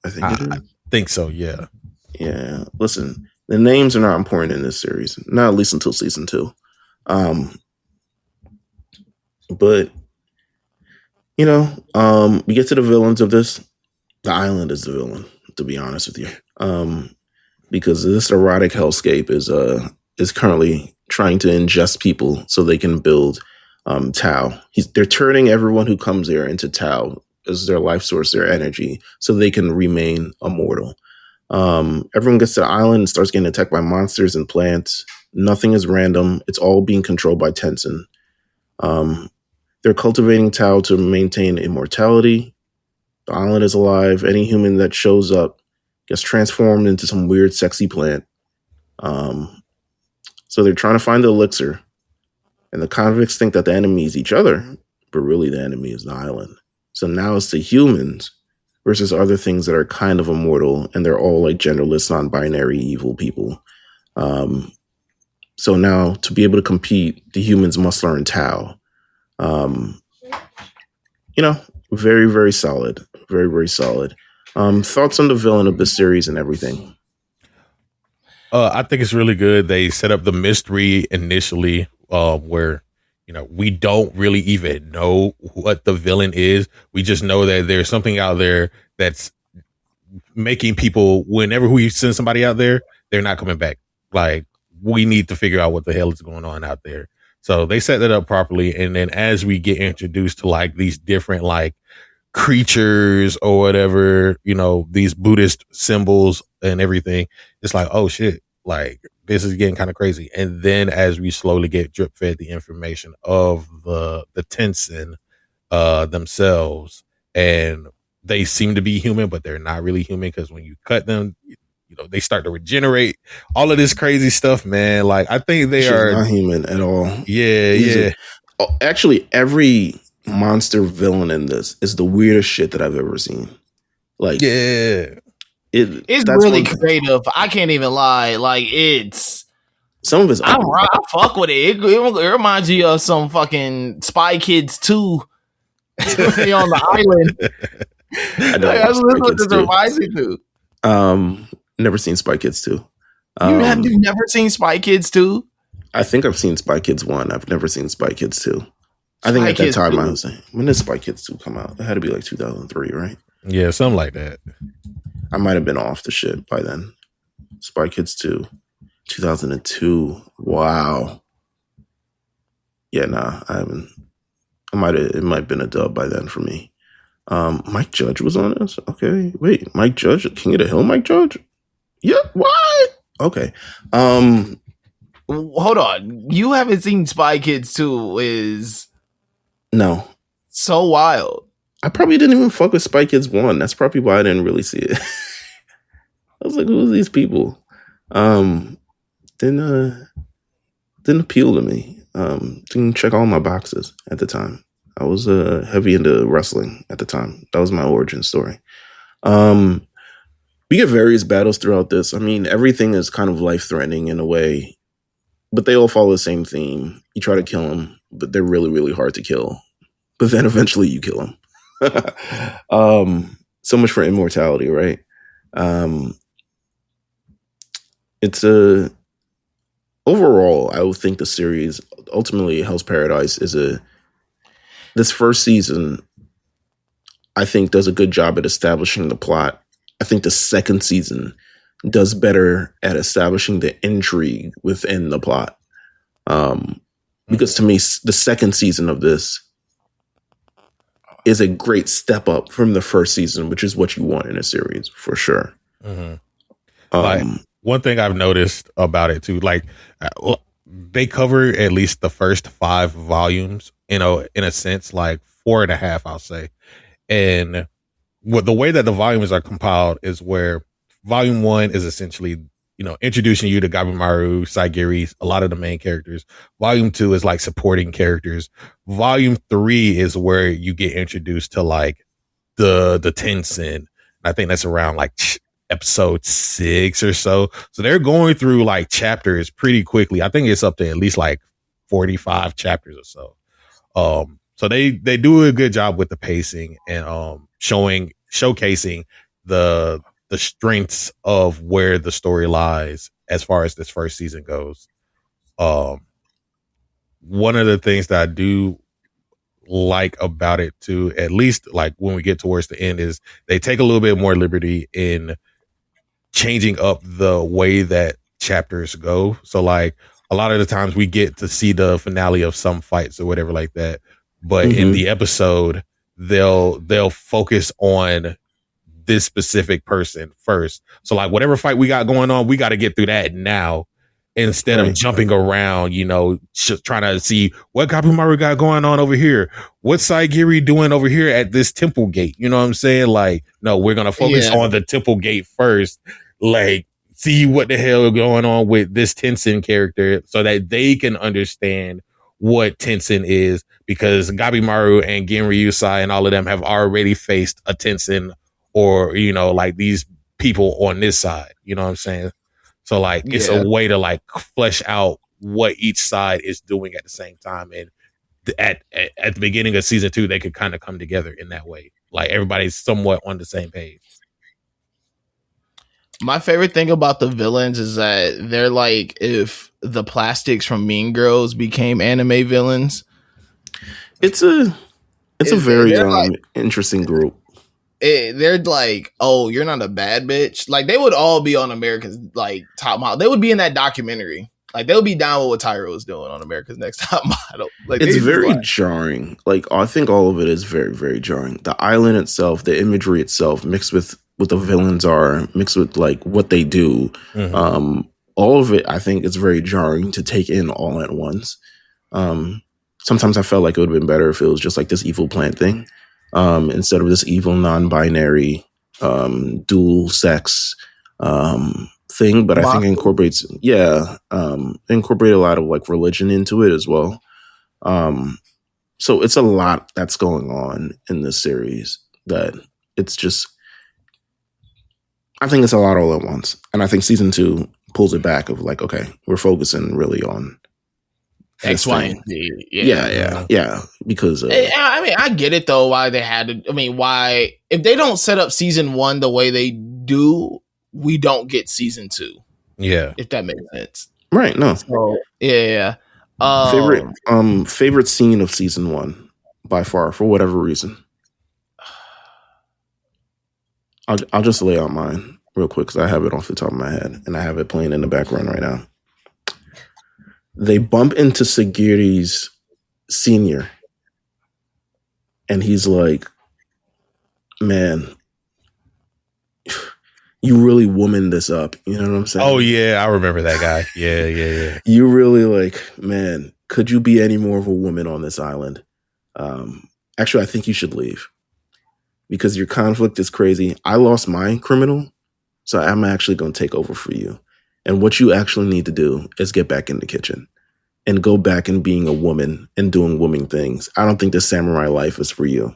I think it is. I think so, yeah. Yeah. Listen, the names are not important in this series, not at least until season 2. But we get to the villains of this. The island is the villain, to be honest with you. Because this erotic hellscape is currently trying to ingest people so they can build Tau. They're turning everyone who comes here into Tau as their life source, their energy, so they can remain immortal. Everyone gets to the island and starts getting attacked by monsters and plants. Nothing is random. It's all being controlled by Tenzin. They're cultivating Tau to maintain immortality. The island is alive. Any human that shows up gets transformed into some weird, sexy plant. So they're trying to find the elixir. And the convicts think that the enemy is each other, but really the enemy is the island. So now it's the humans versus other things that are kind of immortal, and they're all like genderless, non-binary, evil people. So now to be able to compete, the humans must learn Tau. Very, very solid. Very, very solid. Thoughts on the villain of the series and everything? I think it's really good. They set up the mystery initially, where we don't really even know what the villain is. We just know that there's something out there that's making people, whenever we send somebody out there, they're not coming back. Like, we need to figure out what the hell is going on out there. So they set that up properly. And then as we get introduced to like these different like creatures or whatever, these Buddhist symbols and everything, it's like, oh shit, like this is getting kind of crazy. And then as we slowly get drip fed the information of the Tenzin themselves, and they seem to be human, but they're not really human, because when you cut them, they start to regenerate, all of this crazy stuff, man. Like, I think they are not human at all. Yeah. Actually, every monster villain in this is the weirdest shit that I've ever seen. Like, yeah, It's that's really one thing. creative. I can't even lie. Like it's Some of his I fuck with it. It reminds you of some fucking Spy Kids 2 they on the island. I don't Like, watch that's Spy what Kids this too. reminds me to. Never seen Spy Kids 2. You never seen Spy Kids 2? I think I've seen Spy Kids 1. I've never seen Spy Kids 2. I think Spy at that Kids time 2. I was saying, when did Spy Kids 2 come out? It had to be like 2003, right? Yeah, something like that. I might have been off the shit by then. Spy Kids 2, 2002. Wow. Yeah, nah, I haven't. It might have been a dub by then for me. Mike Judge was on this? Okay. Wait, Mike Judge? King of the Hill Mike Judge? Yeah, what? Okay. Hold on. You haven't seen Spy Kids 2 is No. so wild. I probably didn't even fuck with Spy Kids 1. That's probably why I didn't really see it. I was like, who are these people? Didn't appeal to me. Didn't check all my boxes at the time. I was heavy into wrestling at the time. That was my origin story. We get various battles throughout this. I mean, everything is kind of life-threatening in a way, but they all follow the same theme. You try to kill them, but they're really, really hard to kill. But then eventually you kill them. So much for immortality, right? It's overall, I would think the series, ultimately Hell's Paradise, this first season, I think, does a good job at establishing the plot. I think the second season does better at establishing the intrigue within the plot. Because to me, the second season of this is a great step up from the first season, which is what you want in a series for sure. Mm-hmm. Like, one thing I've noticed about it too, like they cover at least the first 5 volumes, in a sense, like 4.5, I'll say. And the way that the volumes are compiled is where volume 1 is essentially, introducing you to Gabimaru, Saigiri, a lot of the main characters. Volume 2 is like supporting characters. Volume 3 is where you get introduced to like the Tenzin. I think that's around like episode 6 or so. So they're going through like chapters pretty quickly. I think it's up to at least like 45 chapters or so. So they do a good job with the pacing and showcasing the strengths of where the story lies as far as this first season goes. One of the things that I do like about it too, at least like when we get towards the end, is they take a little bit more liberty in changing up the way that chapters go. So like a lot of the times we get to see the finale of some fights or whatever like that, but in the episode they'll focus on this specific person first. So like whatever fight we got going on, we got to get through that now instead of jumping around, trying to see what Gabimaru got going on over here. What's Saigiri doing over here at this temple gate? You know what I'm saying? Like, no, we're going to focus on the temple gate first. Like, see what the hell is going on with this Tenzin character so that they can understand what Tenzin is, because Gabimaru and Genryusai and all of them have already faced a Tenzin or, like these people on this side. You know what I'm saying? So like it's a way to like flesh out what each side is doing at the same time. And at the beginning of season 2, they could kind of come together in that way. Like everybody's somewhat on the same page. My favorite thing about the villains is that they're like if the plastics from Mean Girls became anime villains. It's a very interesting group. They're like, oh, you're not a bad bitch. Like they would all be on America's like Top Model. They would be in that documentary. Like they'll be down with what Tyra was doing on America's Next Top Model. Like it's very jarring. Like I think all of it is very, very jarring. The island itself, the imagery itself, mixed with what the villains are, mixed with like what they do. All of it, I think, is very jarring to take in all at once. Sometimes I felt like it would have been better if it was just like this evil plant thing. Instead of this evil non-binary dual sex thing, but I think it incorporates incorporate a lot of like religion into it as well. So it's a lot that's going on in this series that it's just I think it's a lot all at once. And I think season 2 pulls it back of like, okay, we're focusing really on X, Y, and Z. Yeah. Because I mean, I get it though. Why they had to? I mean, why if they don't set up season 1 the way they do, we don't get season 2. Yeah, if that makes sense. Right. No. So, yeah. Favorite scene of season 1 by far for whatever reason. I'll just lay out mine real quick because I have it off the top of my head and I have it playing in the background right now. They bump into Sagiri's senior, and he's like, "Man, you really woman this up." You know what I'm saying? Oh yeah, I remember that guy. Yeah. You really like, man, could you be any more of a woman on this island? Actually, I think you should leave because your conflict is crazy. I lost my criminal, so I'm actually going to take over for you. And what you actually need to do is get back in the kitchen and go back and being a woman and doing woman things. I don't think the samurai life is for you.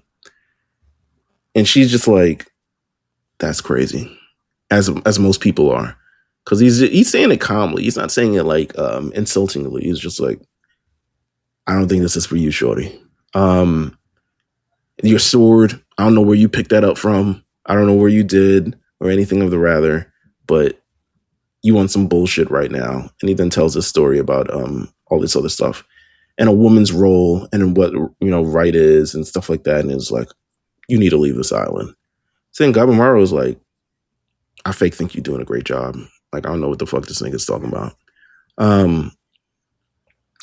And she's just like, that's crazy, as most people are, because he's saying it calmly. He's not saying it like insultingly. He's just like, I don't think this is for you, shorty. Your sword, I don't know where you picked that up from. I don't know where you did or anything of the rather, but you want some bullshit right now. And he then tells a story about all this other stuff and a woman's role and what, right is and stuff like that. And it's like, you need to leave this island. Saying Gabamaru is like, I fake think you're doing a great job. Like, I don't know what the fuck this nigga's talking about. I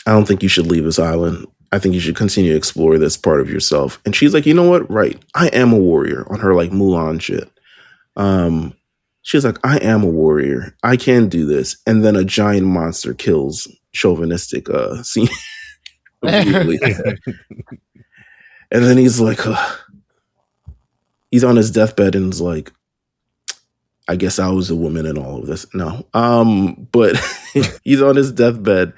don't think you should leave this island. I think you should continue to explore this part of yourself. And she's like, you know what? Right. I am a warrior on her like Mulan shit. She's like, I am a warrior. I can do this. And then a giant monster kills chauvinistic scene. Immediately. And then he's like, he's on his deathbed and is like, I guess I was a woman in all of this. No. But he's on his deathbed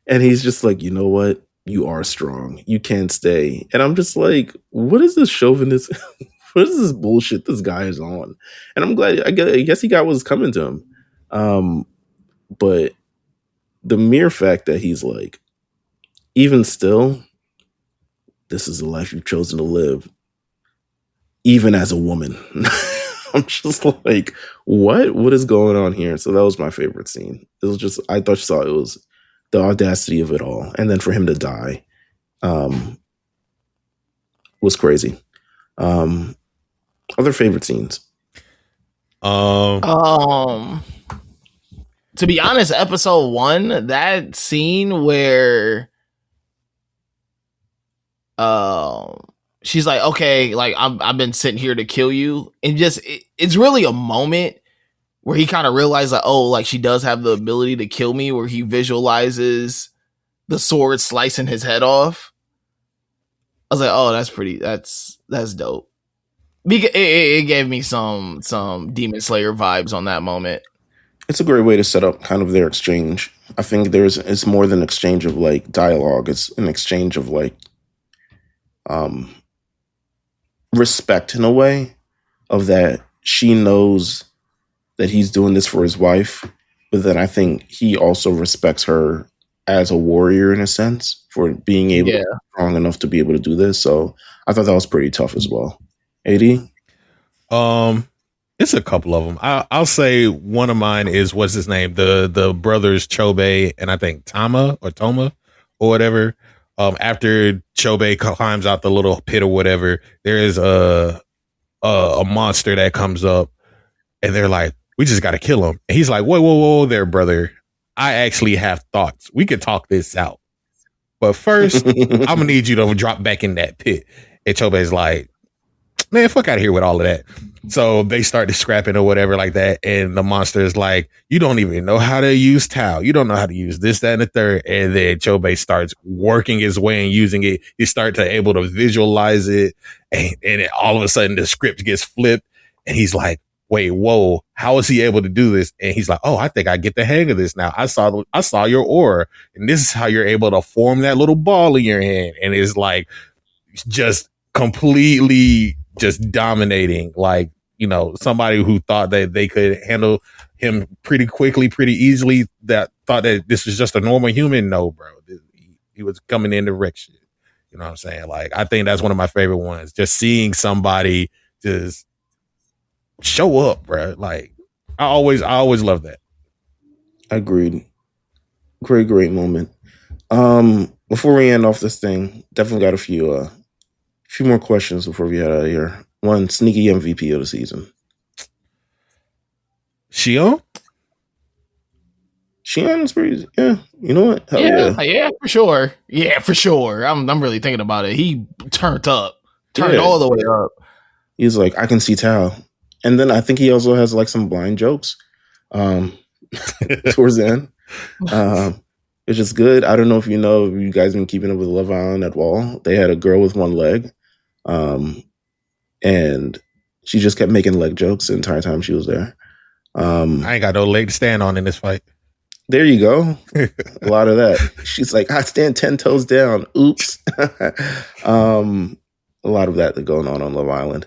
and he's just like, you know what? You are strong. You can stay. And I'm just like, what is this chauvinist? What is this bullshit this guy is on? And I'm glad, I guess he got what's coming to him. But the mere fact that he's like, even still, this is the life you've chosen to live, even as a woman. I'm just like, what is going on here? So that was my favorite scene. It was just, I thought you saw it was the audacity of it all. And then for him to die was crazy. Other favorite scenes? To be honest, episode 1, that scene where she's like, okay, like I've been sitting here to kill you, and just it's really a moment where he kind of realized like, oh, like she does have the ability to kill me, where he visualizes the sword slicing his head off. I was like, oh, that's dope. It gave me some Demon Slayer vibes on that moment. It's a great way to set up kind of their exchange. I think it's more than exchange of like dialogue. It's an exchange of like respect in a way of that she knows that he's doing this for his wife, but then I think he also respects her as a warrior in a sense for being able to be strong enough to be able to do this. So I thought that was pretty tough as well. AD? It's a couple of them. I'll say one of mine is, what's his name? The brothers Chobe and I think Toma or whatever. After Chobe climbs out the little pit or whatever, there is a monster that comes up and they're like, we just got to kill him. And he's like, whoa there, brother. I actually have thoughts. We could talk this out. But first, I'm going to need you to drop back in that pit. And Chobe's like, man, fuck out of here with all of that. So they start to scrapping or whatever like that. And the monster is like, you don't even know how to use Tao. You don't know how to use this, that, and the third. And then Chobe starts working his way and using it. He starts to able to visualize it. And all of a sudden the script gets flipped. And he's like, wait, whoa, how is he able to do this? And he's like, oh, I think I get the hang of this now. I saw your aura. And this is how you're able to form that little ball in your hand. And it's like just completely just dominating like somebody who thought that they could handle him pretty quickly, pretty easily, that thought that this was just a normal human. No, bro. He was coming in to wreck shit. You know what I'm saying? Like, I think that's one of my favorite ones. Just seeing somebody just show up, bro. Like, I always love that. Agreed. Great moment. Before we end off this thing, definitely got a few more questions before we head out of here. One, sneaky MVP of the season. Shion is pretty. Yeah, you know what? Hell yeah, for sure. Yeah, for sure. I'm really thinking about it. He turned all the way up. He's like, I can see Tao, and then I think he also has like some blind jokes. Towards the end, it's just good. I don't know if you guys been keeping up with Love Island at all. They had a girl with one leg, and she just kept making leg jokes the entire time she was there. I ain't got no leg to stand on in this fight. There you go. A lot of that. She's like, I stand 10 toes down. Oops. A lot of that going on Love Island.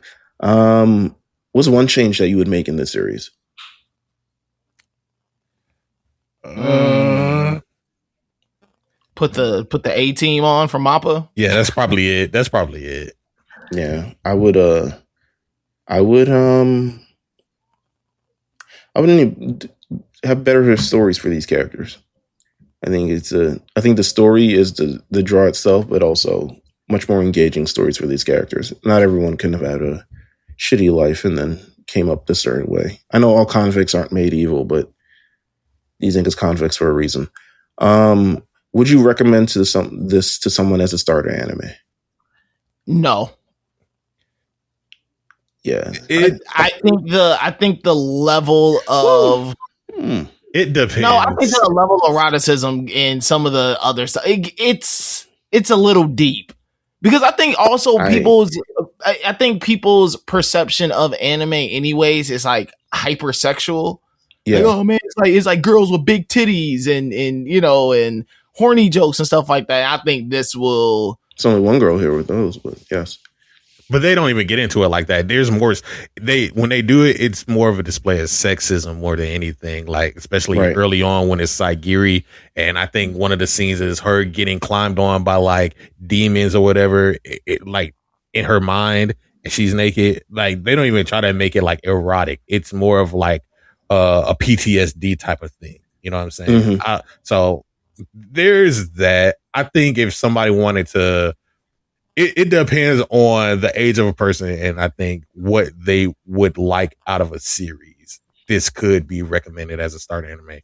What's one change that you would make in this series? Put the A team on for Mappa. Yeah, that's probably it. Yeah, I would have better stories for these characters. I think the story is the draw itself, but also much more engaging stories for these characters. Not everyone can have had a shitty life and then came up a certain way. I know all convicts aren't made evil, but these niggas convicts for a reason. Would you recommend this to someone as a starter anime? No. Yeah, I think the level of it depends. No, I think the level of eroticism in some of the other stuff, it's a little deep, because I think also people's perception of anime anyways is like hypersexual. Yeah. Like, oh man, it's like girls with big titties and horny jokes and stuff like that. I think this will. It's only one girl here with those, but yes. But they don't even get into it like that. There's more. When they do it, it's more of a display of sexism more than anything. Like, especially early on when it's Saigiri, and I think one of the scenes is her getting climbed on by like demons or whatever. It like in her mind, and she's naked. Like, they don't even try to make it like erotic. It's more of like a PTSD type of thing. You know what I'm saying? Mm-hmm. So there's that. I think if somebody wanted to. It depends on the age of a person, and I think what they would like out of a series. This could be recommended as a starter anime,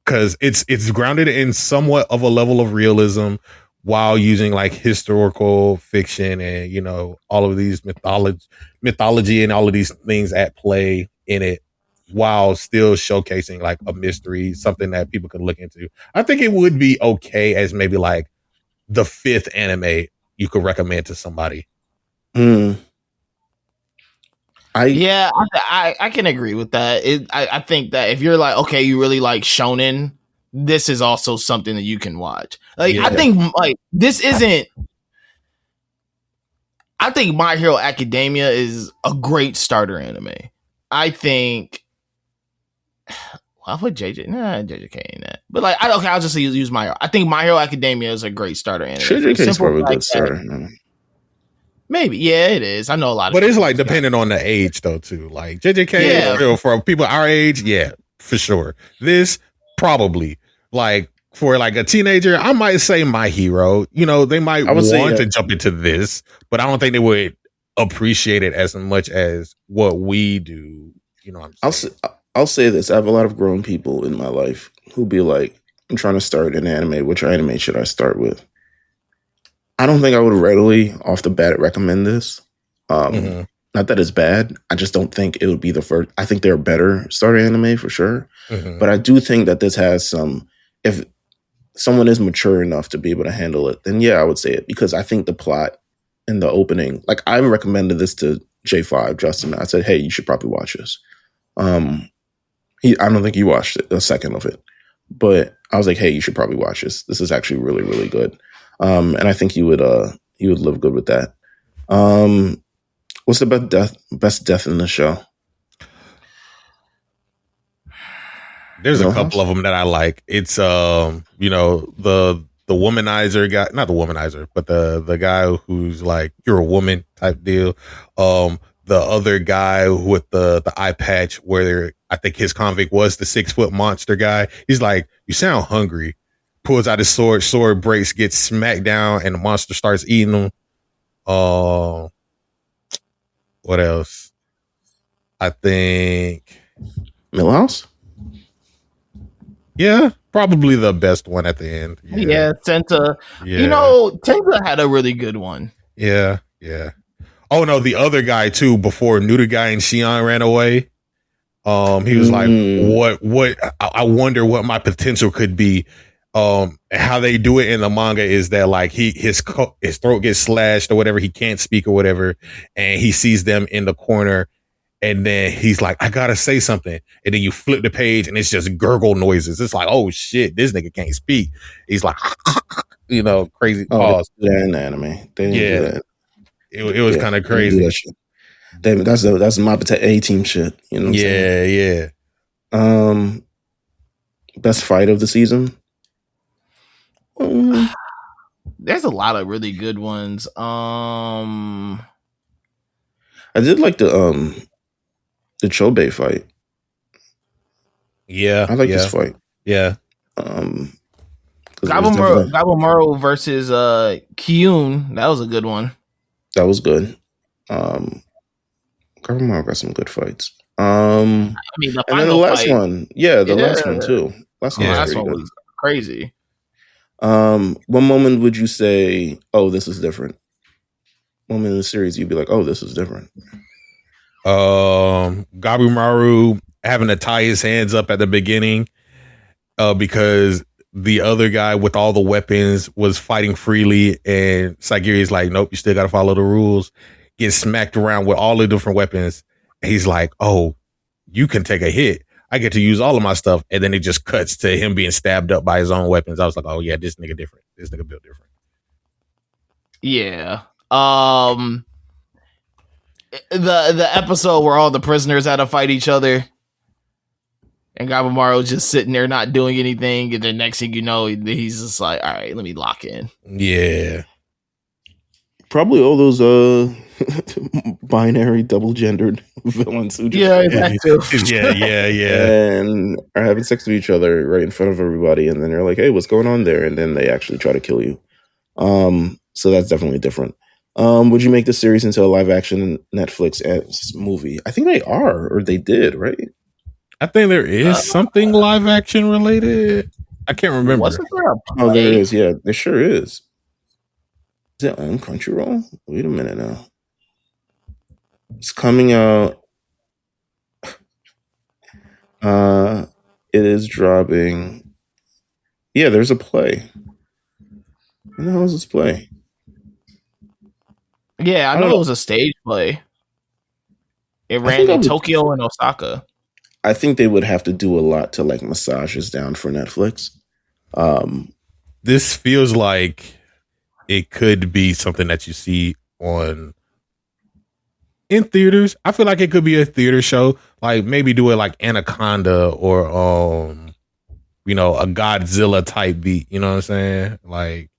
because it's grounded in somewhat of a level of realism while using like historical fiction and all of these mythology and all of these things at play in it, while still showcasing like a mystery, something that people could look into. I think it would be okay as maybe like the fifth anime you could recommend to somebody. I can agree with that. I think that if you're like, okay, you really like shonen, this is also something that you can watch. Like, I think like this isn't. I think My Hero Academia is a great starter anime. I think. I'll put JJ. Nah, JJK ain't that. But like, I'll just use My Hero. I think My Hero Academia is a great starter anime. JJK is probably a good starter. Maybe, yeah, it is. I know a lot of. But it's like depending on the age though too. Like JJK is real for people our age, yeah, for sure. This probably like for like a teenager, I might say My Hero. They might want to jump into this, but I don't think they would appreciate it as much as what we do. You know what I'm saying? I'll say this. I have a lot of grown people in my life who be like, I'm trying to start an anime. Which anime should I start with? I don't think I would readily, off the bat, recommend this. Not that it's bad. I just don't think it would be the first. I think they're better starter anime for sure. But I do think that this has some, if someone is mature enough to be able to handle it, then yeah, I would say it. Because I think the plot and the opening, like I recommended this to J5, Justin. I said, hey, you should probably watch this. I don't think he watched a second of it, but I was like, hey, you should probably watch this. This is actually really, really good. And I think you would live good with that. What's the best death in the show? There's a couple of them that I like. It's you know, the womanizer guy, not the womanizer, but the guy who's like, you're a woman type deal. The other guy with the eye patch, where I think his convict was the 6-foot monster guy. He's like, you sound hungry. Pulls out his sword breaks, gets smacked down, and the monster starts eating him. What else? I think Meelz? Yeah, probably the best one at the end. Yeah, Tenta. Yeah. You know, Tenta had a really good one. Yeah. Oh no, the other guy too. Before Neuter guy and Xion ran away, he was like, "What? I wonder what my potential could be." How they do it in the manga is that like his throat gets slashed or whatever, he can't speak or whatever, and he sees them in the corner. And then he's like, I gotta say something. And then you flip the page and it's just gurgle noises. It's like, oh shit, this nigga can't speak. He's like, you know, crazy pause. They did that in the anime. They didn't do that. It was kind of crazy. That's my A-team shit. You know what I'm saying? Yeah. Best fight of the season? There's a lot of really good ones. I did like the Chobe fight. Yeah. I like this fight. Yeah. Gabumaru versus Kyun. That was a good one. That was good. Gabumaru got some good fights. The and then the last one. Yeah, the last one too. Last one was crazy. What moment would you say, oh, this is different? Moment in the series you'd be like, oh, this is different. Gabumaru having to tie his hands up at the beginning because the other guy with all the weapons was fighting freely, and Sagiri's like, nope, you still got to follow the rules. Gets smacked around with all the different weapons. And he's like, oh, you can take a hit. I get to use all of my stuff. And then it just cuts to him being stabbed up by his own weapons. I was like, oh yeah, this nigga different. This nigga built different. Yeah. The episode where all the prisoners had to fight each other, and Gabumaru just sitting there not doing anything, and the next thing you know, he's just like, all right, let me lock in. Yeah. Probably all those binary double-gendered villains who just and are having sex with each other right in front of everybody, and then they're like, hey, what's going on there? And then they actually try to kill you. So that's definitely different. Would you make the series into a live-action Netflix movie? I think they are, or they did, right? I think there is something live-action related. I can't remember. Wasn't there a play? Oh, there is. Yeah, there sure is. Is it on Crunchyroll? Wait a minute now. It's coming out. It is dropping. Yeah, there's a play. When the hell is this play? Yeah, I know it was a stage play. It ran in Tokyo and Osaka. I think they would have to do a lot to like massage this down for Netflix. This feels like it could be something that you see in theaters. I feel like it could be a theater show. Like maybe do it like Anaconda or a Godzilla type beat. You know what I'm saying? Like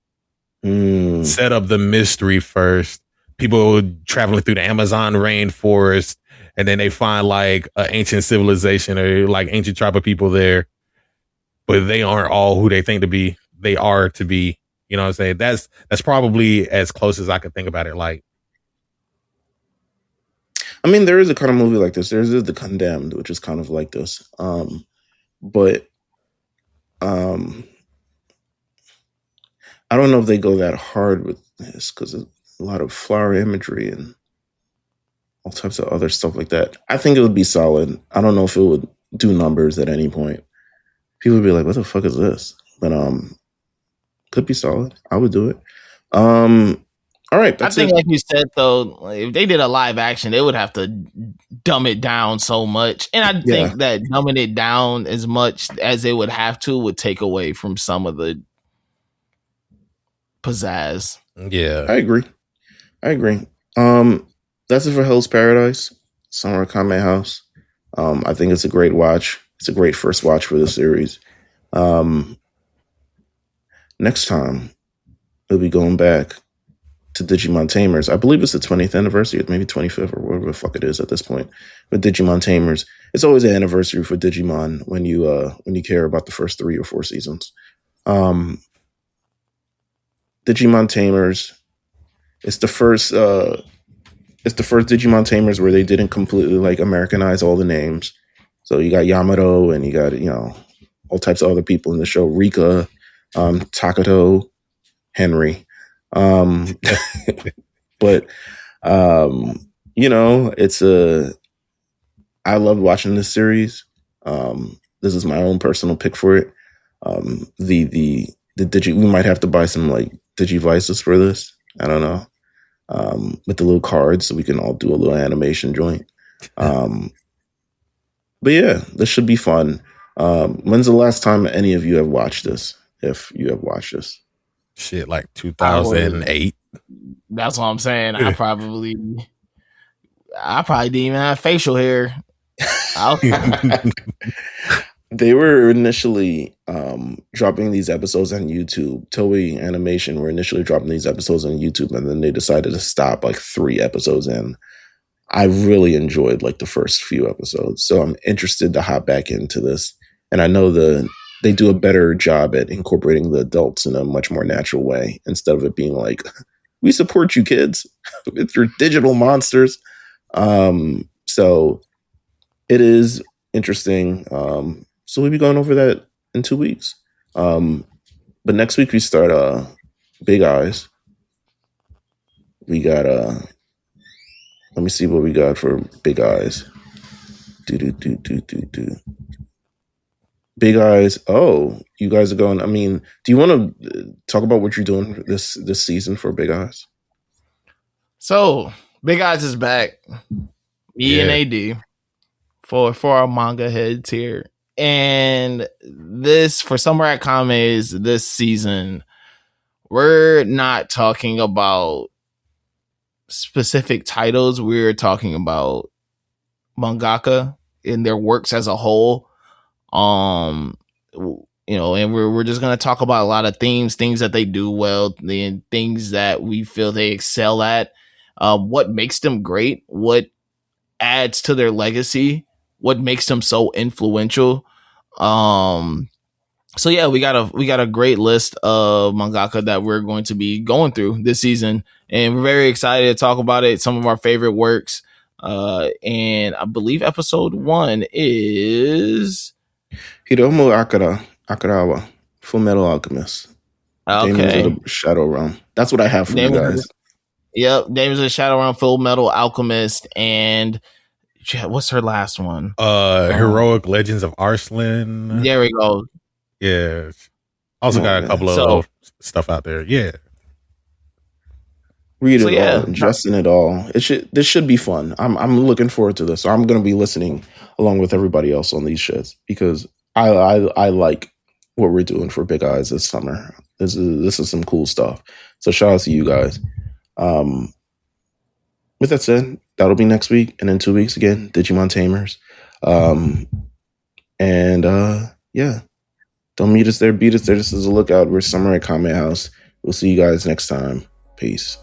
set up the mystery first. People traveling through the Amazon rainforest, and then they find like an ancient civilization or like ancient tribe of people there, but they aren't all who they think to be. They are to be. You know what I'm saying? That's probably as close as I could think about it. Like, I mean, there is a kind of movie like this. There is The Condemned, which is kind of like this. But I don't know if they go that hard with this because a lot of flower imagery and all types of other stuff like that. I think it would be solid. I don't know if it would do numbers at any point. People would be like, what the fuck is this? But could be solid. I would do it. All right. I think, like you said, though, if they did a live action, they would have to dumb it down so much. And I think that dumbing it down as much as they would have to would take away from some of the pizzazz. Yeah. I agree. that's it for Hell's Paradise. Summer at Kame House. I think it's a great watch. It's a great first watch for the series. Next time, we'll be going back to Digimon Tamers. I believe it's the 20th anniversary, maybe 25th or whatever the fuck it is at this point. But Digimon Tamers, it's always an anniversary for Digimon when you care about the first 3 or 4 seasons. Digimon Tamers, it's the first Digimon Tamers where they didn't completely like Americanize all the names. So you got Yamato and you got, all types of other people in the show. Rika, Takato, Henry. But I love watching this series. This is my own personal pick for it. The we might have to buy some like Digivices for this. I don't know. With the little cards so we can all do a little animation joint. But yeah, this should be fun. When's the last time any of you have watched this? If you have watched this. Shit, like 2008. That's what I'm saying. I probably didn't even have facial hair. They were initially dropping these episodes on YouTube. Toei Animation were initially dropping these episodes on YouTube, and then they decided to stop like 3 episodes in. I really enjoyed like the first few episodes, so I'm interested to hop back into this. And I know they do a better job at incorporating the adults in a much more natural way instead of it being like, we support you kids with your digital monsters. So it is interesting. So we'll be going over that in 2 weeks. But next week we start Big Eyes. We got let me see what we got for Big Eyes. Big Eyes. Oh, you guys are going. I mean, do you want to talk about what you're doing this season for Big Eyes? So Big Eyes is back. And AD for our manga heads here. And this for Summer at Kame's this season, we're not talking about specific titles. We're talking about mangaka and their works as a whole. And we're just gonna talk about a lot of things that they do well, the things that we feel they excel at, what makes them great, what adds to their legacy, what makes them so influential. So yeah, we got a great list of mangaka that we're going to be going through this season, and we're very excited to talk about it. Some of our favorite works, and I believe episode 1 is Hiromu Akarawa, Full Metal Alchemist. Okay. Demons of the Shadow Realm. That's what I have for you guys. Yep, Demons of the Shadow Realm, Full Metal Alchemist, and what's her last one? Heroic Legends of Arslan. There we go. Yeah. Also got a couple of stuff out there. Yeah. Read it all, ingest it all. This should be fun. I'm looking forward to this. So I'm gonna be listening along with everybody else on these shits because I like what we're doing for Big Eyes this summer. This is some cool stuff. So shout out to you guys. With that said, that'll be next week, and in 2 weeks again, Digimon Tamers. Yeah. Don't meet us there, beat us there. This is a lookout. We're Summer at Kame House. We'll see you guys next time. Peace.